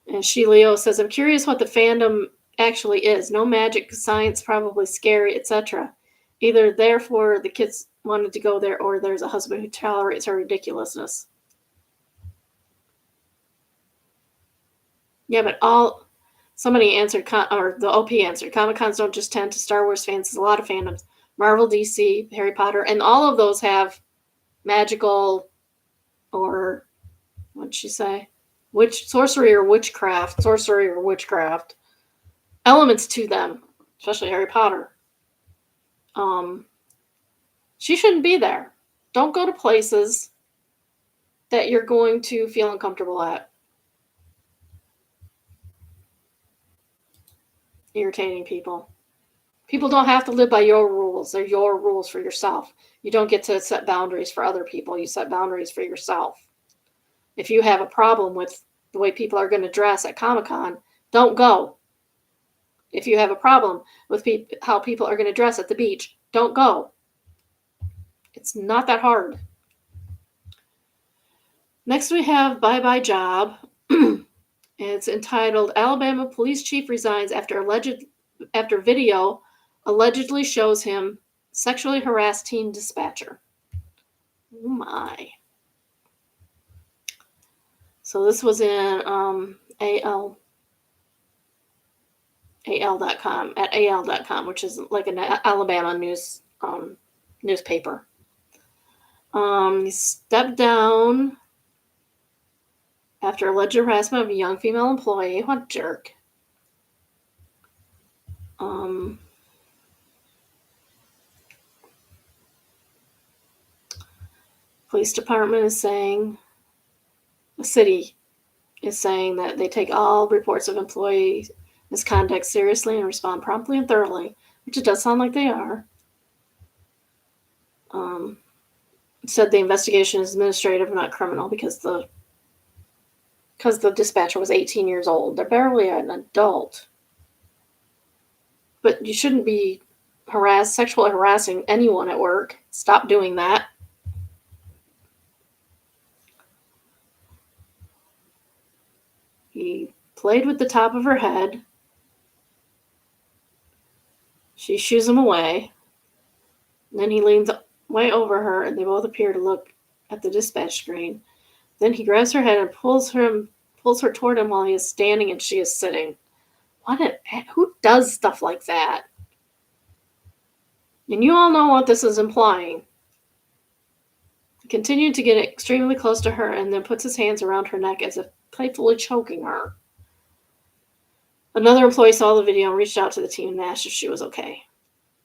And She Leo says, I'm curious what the fandom actually is. No magic, science, probably scary, etc. Either therefore the kids wanted to go there, or there's a husband who tolerates her ridiculousness. Yeah, but somebody answered, or the OP answered, Comic Cons don't just tend to Star Wars fans. There's a lot of fandoms. Marvel, DC, Harry Potter, and all of those have magical, or what'd she say? Sorcery or witchcraft elements to them, especially Harry Potter. She shouldn't be there. Don't go to places that you're going to feel uncomfortable at. Irritating people. People don't have to live by your rules. They're your rules for yourself. You don't get to set boundaries for other people. You set boundaries for yourself. If you have a problem with the way people are going to dress at Comic-Con, don't go. If you have a problem with how people are going to dress at the beach, don't go. It's not that hard. Next we have Bye Bye Job. It's entitled Alabama Police Chief Resigns after video allegedly shows him sexually harassed teen dispatcher. Oh my. So this was in al.com, at al.com, which is like an Alabama newspaper. He stepped down after alleged harassment of a young female employee. What a jerk. Police department is saying, the city is saying that they take all reports of employee misconduct seriously and respond promptly and thoroughly, which it does sound like they are. Said the investigation is administrative, not criminal, because the dispatcher was 18 years old. They're barely an adult. But you shouldn't be sexually harassing anyone at work. Stop doing that. He played with the top of her head. She shoos him away. And then he leans way over her, and they both appear to look at the dispatch screen. Then he grabs her head and pulls her toward him while he is standing and she is sitting. Who does stuff like that? And you all know what this is implying. He continued to get extremely close to her and then puts his hands around her neck as if playfully choking her. Another employee saw the video and reached out to the teen and asked if she was okay.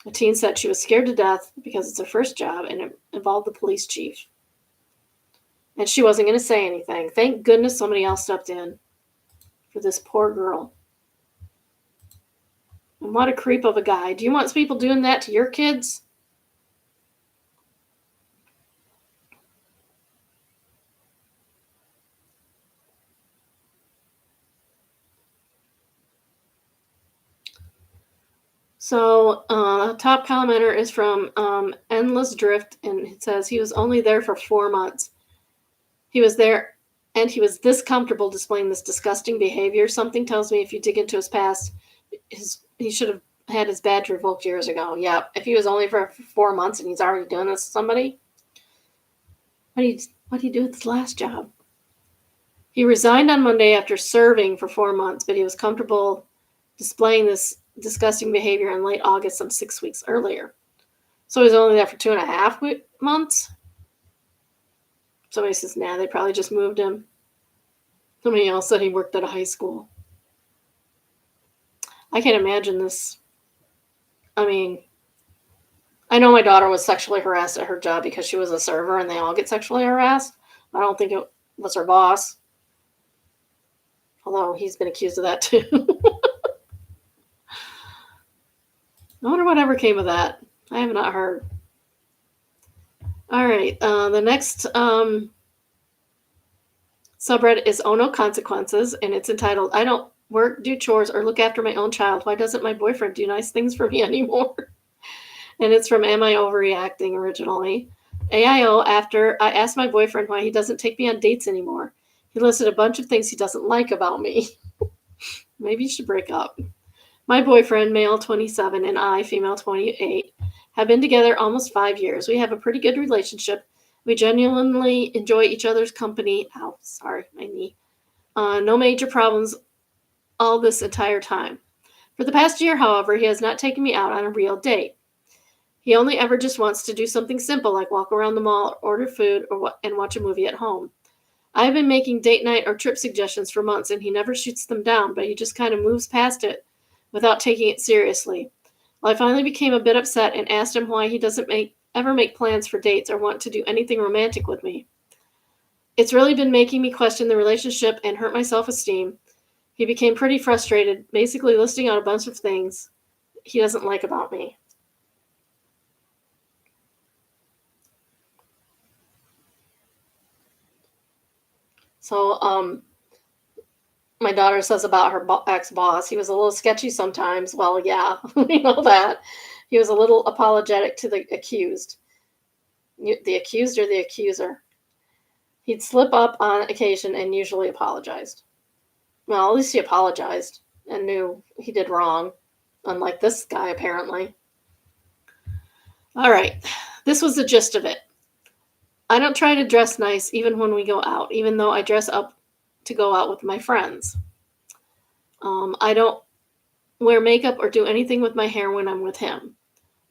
The teen said she was scared to death because it's her first job and it involved the police chief. And she wasn't going to say anything. Thank goodness somebody else stepped in for this poor girl. And what a creep of a guy. Do you want people doing that to your kids? So, top commenter is from Endless Drift, and it says he was only there for 4 months. He was there, and he was this comfortable displaying this disgusting behavior. Something tells me if you dig into his past, he should have had his badge revoked years ago. Yeah, if he was only for 4 months and he's already doing this to somebody, what did he do with his last job? He resigned on Monday after serving for 4 months, but he was comfortable displaying this disgusting behavior in late August, some 6 weeks earlier. So he was only there for 2.5 months. Somebody says, nah, they probably just moved him. Somebody else said he worked at a high school. I can't imagine this. I mean, I know my daughter was sexually harassed at her job because she was a server, and they all get sexually harassed. I don't think it was her boss. Although he's been accused of that too. I wonder whatever came of that. I have not heard. All right. The next subreddit is Oh No Consequences, and it's entitled, I don't work, do chores, or look after my own child. Why doesn't my boyfriend do nice things for me anymore? And it's from Am I Overreacting originally. AIO, after I asked my boyfriend why he doesn't take me on dates anymore. He listed a bunch of things he doesn't like about me. Maybe you should break up. My boyfriend, male 27, and I, female 28, have been together almost 5 years. We have a pretty good relationship. We genuinely enjoy each other's company. Ow, sorry, my knee. No major problems all this entire time. For the past year, however, he has not taken me out on a real date. He only ever just wants to do something simple like walk around the mall, order food, and watch a movie at home. I have been making date night or trip suggestions for months, and he never shoots them down, but he just kind of moves past it without taking it seriously. Well, I finally became a bit upset and asked him why he doesn't ever make plans for dates or want to do anything romantic with me. It's really been making me question the relationship and hurt my self-esteem. He became pretty frustrated, basically listing out a bunch of things he doesn't like about me. So, my daughter says about her ex-boss, he was a little sketchy sometimes. Well, yeah, we know that. He was a little apologetic to the accused. The accused or the accuser? He'd slip up on occasion and usually apologized. Well, at least he apologized and knew he did wrong, unlike this guy, apparently. All right, this was the gist of it. I don't try to dress nice even when we go out, even though I dress up to go out with my friends. I don't wear makeup or do anything with my hair when I'm with him.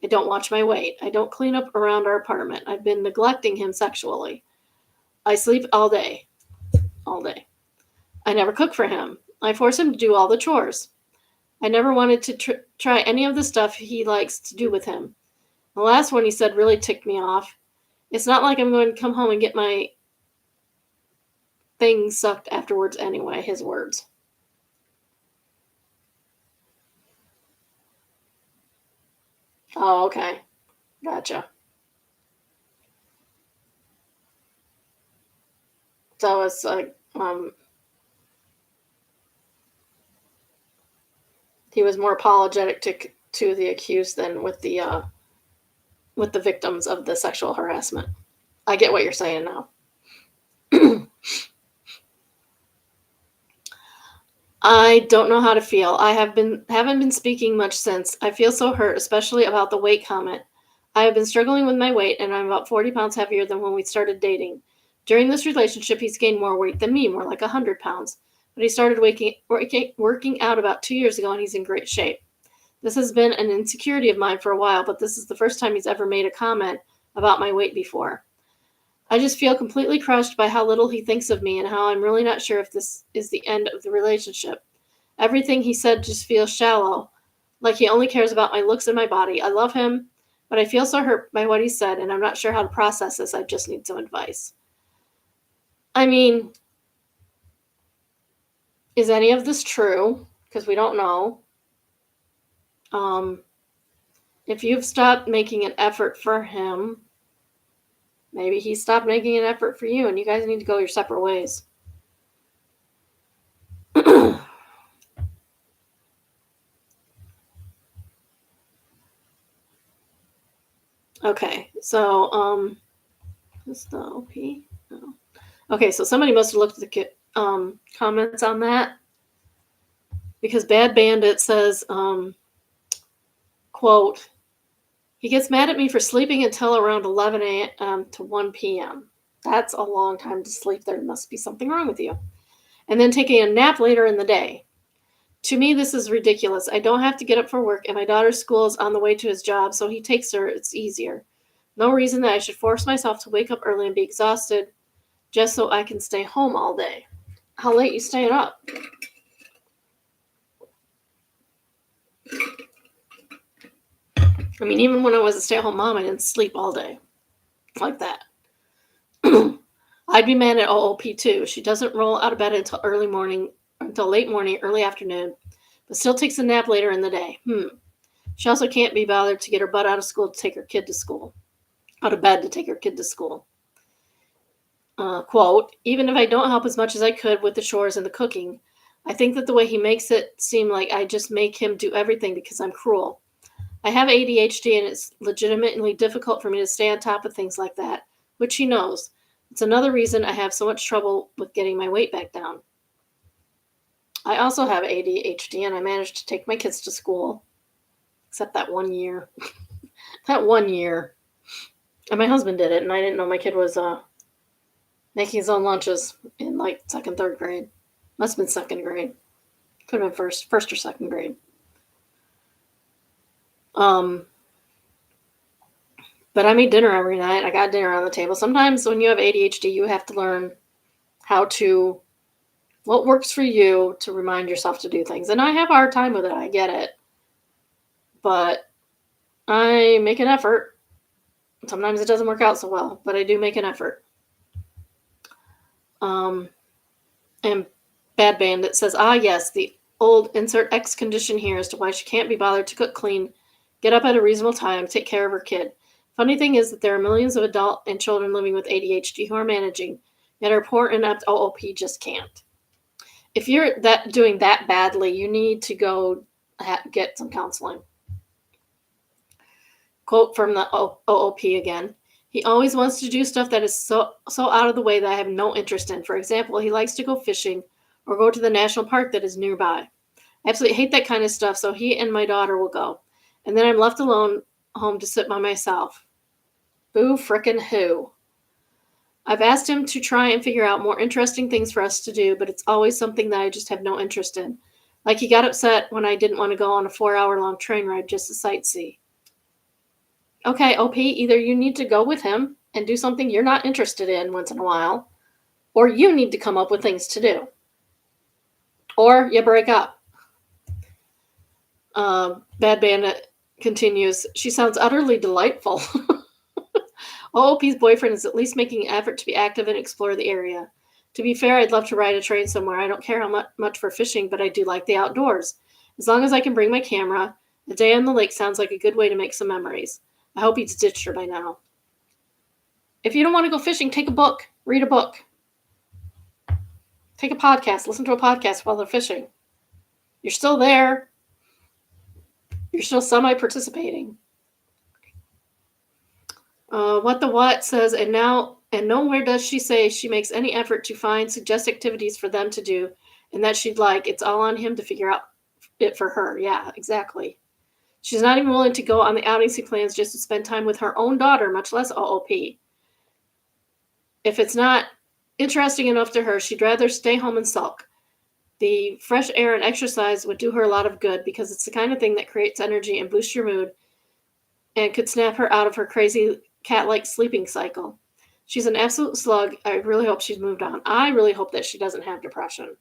I don't watch my weight. I don't clean up around our apartment. I've been neglecting him sexually. I sleep all day. All day. I never cook for him. I force him to do all the chores. I never wanted to try any of the stuff he likes to do with him. The last one he said really ticked me off. It's not like I'm going to come home and get my things sucked afterwards anyway, his words. Oh, okay. Gotcha. So it's like he was more apologetic to the accused than with the victims of the sexual harassment. I get what you're saying now. I don't know how to feel. Haven't been speaking much since. I feel so hurt, especially about the weight comment. I have been struggling with my weight, and I'm about 40 pounds heavier than when we started dating. During this relationship, he's gained more weight than me, more like 100 pounds. But he started working out about 2 years ago, and he's in great shape. This has been an insecurity of mine for a while, but this is the first time he's ever made a comment about my weight before. I just feel completely crushed by how little he thinks of me and how I'm really not sure if this is the end of the relationship. Everything he said just feels shallow, like he only cares about my looks and my body. I love him, but I feel so hurt by what he said, and I'm not sure how to process this. I just need some advice. I mean, is any of this true? Because we don't know. If you've stopped making an effort for him, maybe he stopped making an effort for you, and you guys need to go your separate ways. Okay, so is the OP? No. Okay, so somebody must have looked at the comments on that, because Bad Bandit says, quote, he gets mad at me for sleeping until around 11 a.m. to 1 p.m. That's a long time to sleep. There must be something wrong with you. And then taking a nap later in the day. To me, this is ridiculous. I don't have to get up for work, and my daughter's school is on the way to his job, so he takes her. It's easier. No reason that I should force myself to wake up early and be exhausted just so I can stay home all day. How late you staying up? I mean, even when I was a stay-at-home mom, I didn't sleep all day like that. I'd be mad at OOP too. She doesn't roll out of bed until late morning, early afternoon, but still takes a nap later in the day. She also can't be bothered to get her butt out of school to take her kid to school. Out of bed to take her kid to school. Quote, even if I don't help as much as I could with the chores and the cooking, I think that the way he makes it seem like I just make him do everything because I'm cruel. I have ADHD, and it's legitimately difficult for me to stay on top of things like that, which he knows. It's another reason I have so much trouble with getting my weight back down. I also have ADHD, and I managed to take my kids to school, except that 1 year. That 1 year. And my husband did it, and I didn't know my kid was making his own lunches in like second, third grade. Must have been second grade. Could have been first or second grade. But I made dinner every night. I got dinner on the table. Sometimes when you have ADHD, you have to learn what works for you to remind yourself to do things. And I have a hard time with it. I get it. But I make an effort. Sometimes it doesn't work out so well, but I do make an effort. And Bad Bandit says, yes, the old insert X condition here as to why she can't be bothered to cook clean, get up at a reasonable time, take care of her kid. Funny thing is that there are millions of adult and children living with ADHD who are managing, yet our poor inept OOP just can't. If you're doing that badly, you need to go get some counseling. Quote from the OOP again. He always wants to do stuff that is so out of the way that I have no interest in. For example, he likes to go fishing or go to the national park that is nearby. I absolutely hate that kind of stuff, so he and my daughter will go. And then I'm left alone home to sit by myself. Boo frickin' who. I've asked him to try and figure out more interesting things for us to do, but it's always something that I just have no interest in. Like he got upset when I didn't want to go on a 4-hour-long train ride just to sightsee. Okay, OP, either you need to go with him and do something you're not interested in once in a while, or you need to come up with things to do. Or you break up. Bad Bandit continues, she sounds utterly delightful. OOP's boyfriend is at least making an effort to be active and explore the area. To be fair, I'd love to ride a train somewhere. I don't care how much for fishing, but I do like the outdoors. As long as I can bring my camera, a day on the lake sounds like a good way to make some memories. I hope he's ditched her by now. If you don't want to go fishing, take a book. Read a book. Take a podcast. Listen to a podcast while they're fishing. You're still there. You're still semi-participating. What says, and nowhere does she say she makes any effort to suggest activities for them to do and that she'd like. It's all on him to figure out it for her. Yeah, exactly. She's not even willing to go on the outings he plans just to spend time with her own daughter, much less OOP. If it's not interesting enough to her, she'd rather stay home and sulk. The fresh air and exercise would do her a lot of good because it's the kind of thing that creates energy and boosts your mood and could snap her out of her crazy cat-like sleeping cycle. She's an absolute slug. I really hope she's moved on. I really hope that she doesn't have depression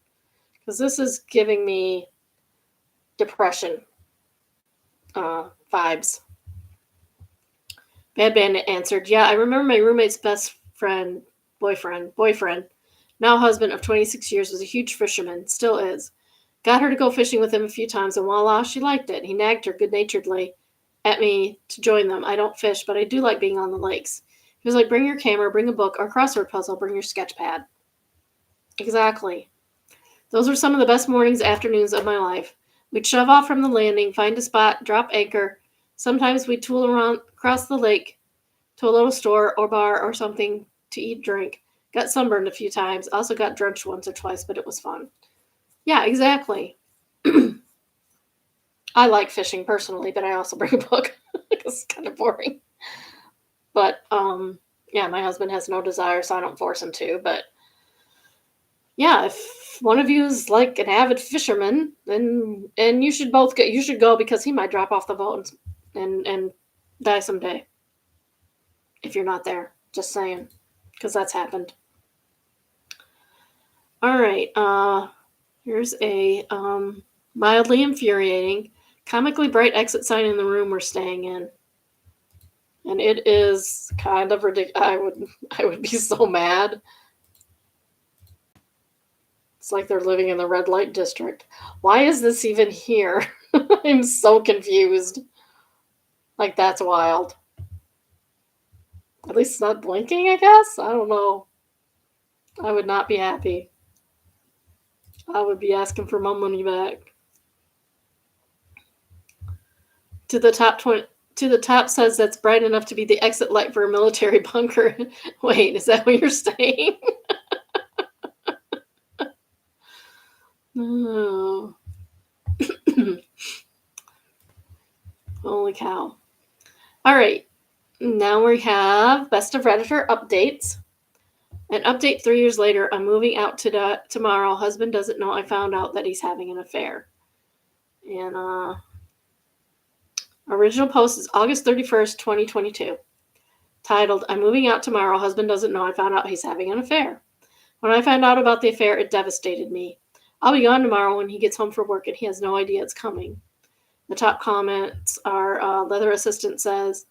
because this is giving me depression vibes. Bad Bandit answered, yeah, I remember my roommate's best friend, boyfriend, now husband of 26 years, was a huge fisherman, still is. Got her to go fishing with him a few times, and voila, she liked it. He nagged her good-naturedly at me to join them. I don't fish, but I do like being on the lakes. He was like, bring your camera, bring a book or crossword puzzle, bring your sketch pad. Exactly. Those were some of the best mornings, afternoons of my life. We'd shove off from the landing, find a spot, drop anchor. Sometimes we'd tool around across the lake to a little store or bar or something to eat, drink. Got sunburned a few times. Also got drenched once or twice, but it was fun. Yeah, exactly. I like fishing personally, but I also bring a book because it's kind of boring. But, yeah, my husband has no desire, so I don't force him to. But, yeah, if one of you is like an avid fisherman, then you should both go. You should go because he might drop off the boat and die someday. If you're not there. Just saying. Because that's happened. All right. Here's a mildly infuriating, comically bright exit sign in the room we're staying in. And it is kind of ridiculous. I would be so mad. It's like they're living in the red light district. Why is this even here? I'm so confused. Like, that's wild. At least it's not blinking, I guess? I don't know. I would not be happy. I would be asking for my money back. To the top says that's bright enough to be the exit light for a military bunker. Wait, is that what you're saying? Oh. Holy cow. All right. Now we have Best of Redditor updates. An update 3 years later. I'm moving out tomorrow. Husband doesn't know I found out that he's having an affair. And original post is August 31st, 2022. Titled, I'm moving out tomorrow. Husband doesn't know I found out he's having an affair. When I found out about the affair, it devastated me. I'll be gone tomorrow when he gets home from work and he has no idea it's coming. The top comments are Leather Assistant says,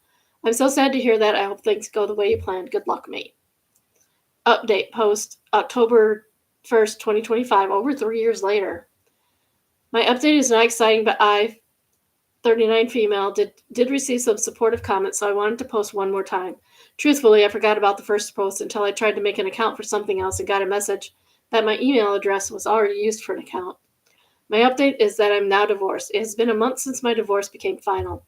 I'm so sad to hear that. I hope things go the way you planned. Good luck, mate. Update post October 1st, 2025, over 3 years later. My update is not exciting, but I, 39 female, did receive some supportive comments, so I wanted to post one more time. Truthfully, I forgot about the first post until I tried to make an account for something else and got a message that my email address was already used for an account. My update is that I'm now divorced. It has been a month since my divorce became final.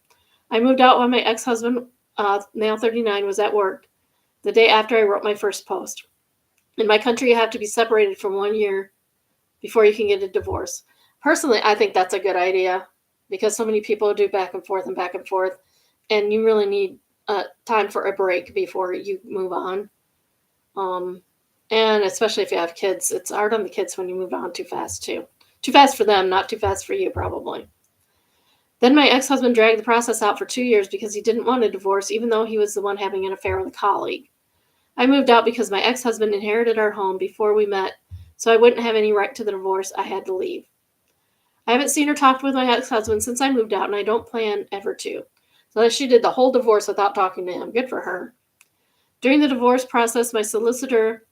I moved out when my ex-husband, male 39, was at work the day after I wrote my first post. In my country, you have to be separated for 1 year before you can get a divorce. Personally, I think that's a good idea because so many people do back and forth, and you really need time for a break before you move on. And especially if you have kids, it's hard on the kids when you move on too fast, too. Too fast for them, not too fast for you, probably. Then my ex-husband dragged the process out for 2 years because he didn't want a divorce, even though he was the one having an affair with a colleague. I moved out because my ex-husband inherited our home before we met, so I wouldn't have any right to the divorce. I had to leave. I haven't seen or talked with my ex-husband since I moved out, and I don't plan ever to. So she did the whole divorce without talking to him. Good for her. During the divorce process, my solicitor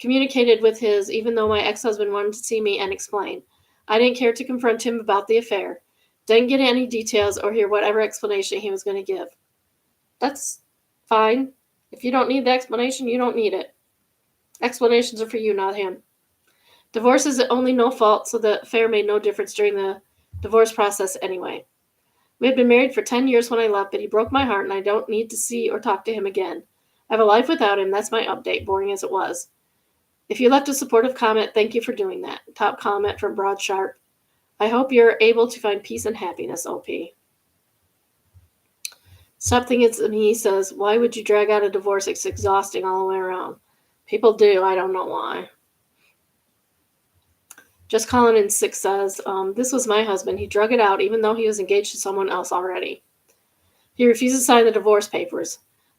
communicated with his, even though my ex-husband wanted to see me and explain. I didn't care to confront him about the affair. Didn't get any details or hear whatever explanation he was going to give. That's fine. If you don't need the explanation, you don't need it. Explanations are for you, not him. Divorce is only no fault, so the affair made no difference during the divorce process anyway. We had been married for 10 years when I left, but he broke my heart, and I don't need to see or talk to him again. I have a life without him. That's my update, boring as it was. If you left a supportive comment, thank you for doing that. Top comment from Broad Sharp. I hope you're able to find peace and happiness, OP. Stop Thinking It's Me says, why would you drag out a divorce? It's exhausting all the way around. People do. I don't know why. Just Calling in 6 says, this was my husband. He drug it out even though he was engaged to someone else already. He refused to sign the divorce papers.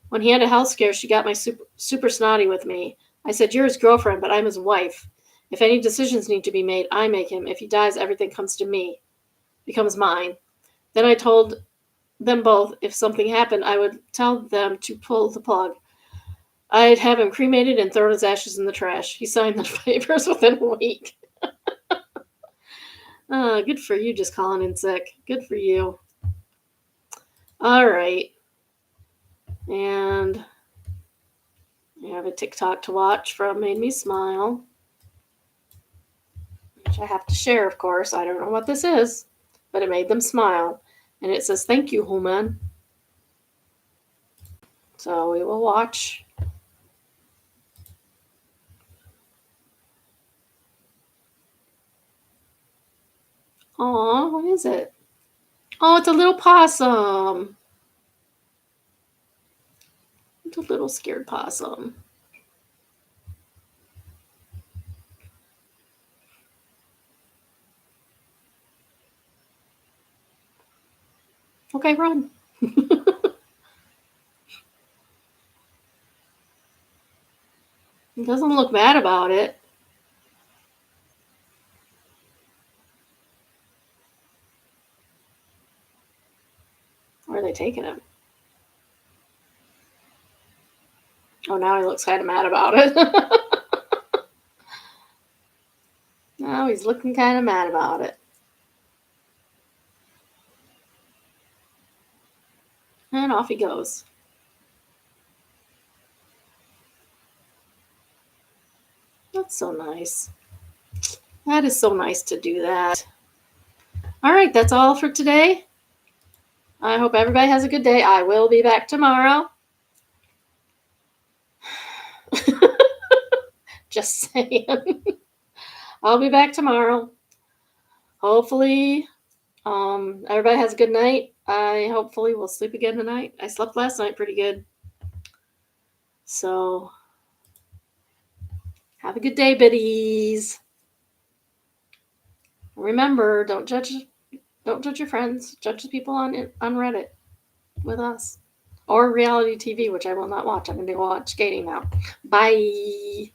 When he had a health scare, she got my super snotty with me. I said, you're his girlfriend, but I'm his wife. If any decisions need to be made, I make him. If he dies, everything comes to me. Becomes mine. Then I told them both if something happened, I would tell them to pull the plug. I'd have him cremated and throw his ashes in the trash. He signed the papers within a week. Good for you, Just Calling in Sick. Good for you. All right. And I have a TikTok to watch from Made Me Smile, which I have to share, of course. I don't know what this is, but it made them smile. And it says, thank you, human. So we will watch. Aw, what is it? Oh, it's a little possum. It's a little scared possum. Okay, run. He doesn't look mad about it. Where are they taking him? Oh, now he looks kind of mad about it. Now he's looking kind of mad about it. And off he goes. That's so nice. That is so nice to do that. All right, that's all for today. I hope everybody has a good day. I will be back tomorrow. Just saying. I'll be back tomorrow. hopefully everybody has a good night. I hopefully will sleep again tonight. I slept last night pretty good. So have a good day, biddies. Remember, don't judge your friends. Judge the people on Reddit with us. Or reality TV, which I will not watch. I'm going to go watch skating now. Bye.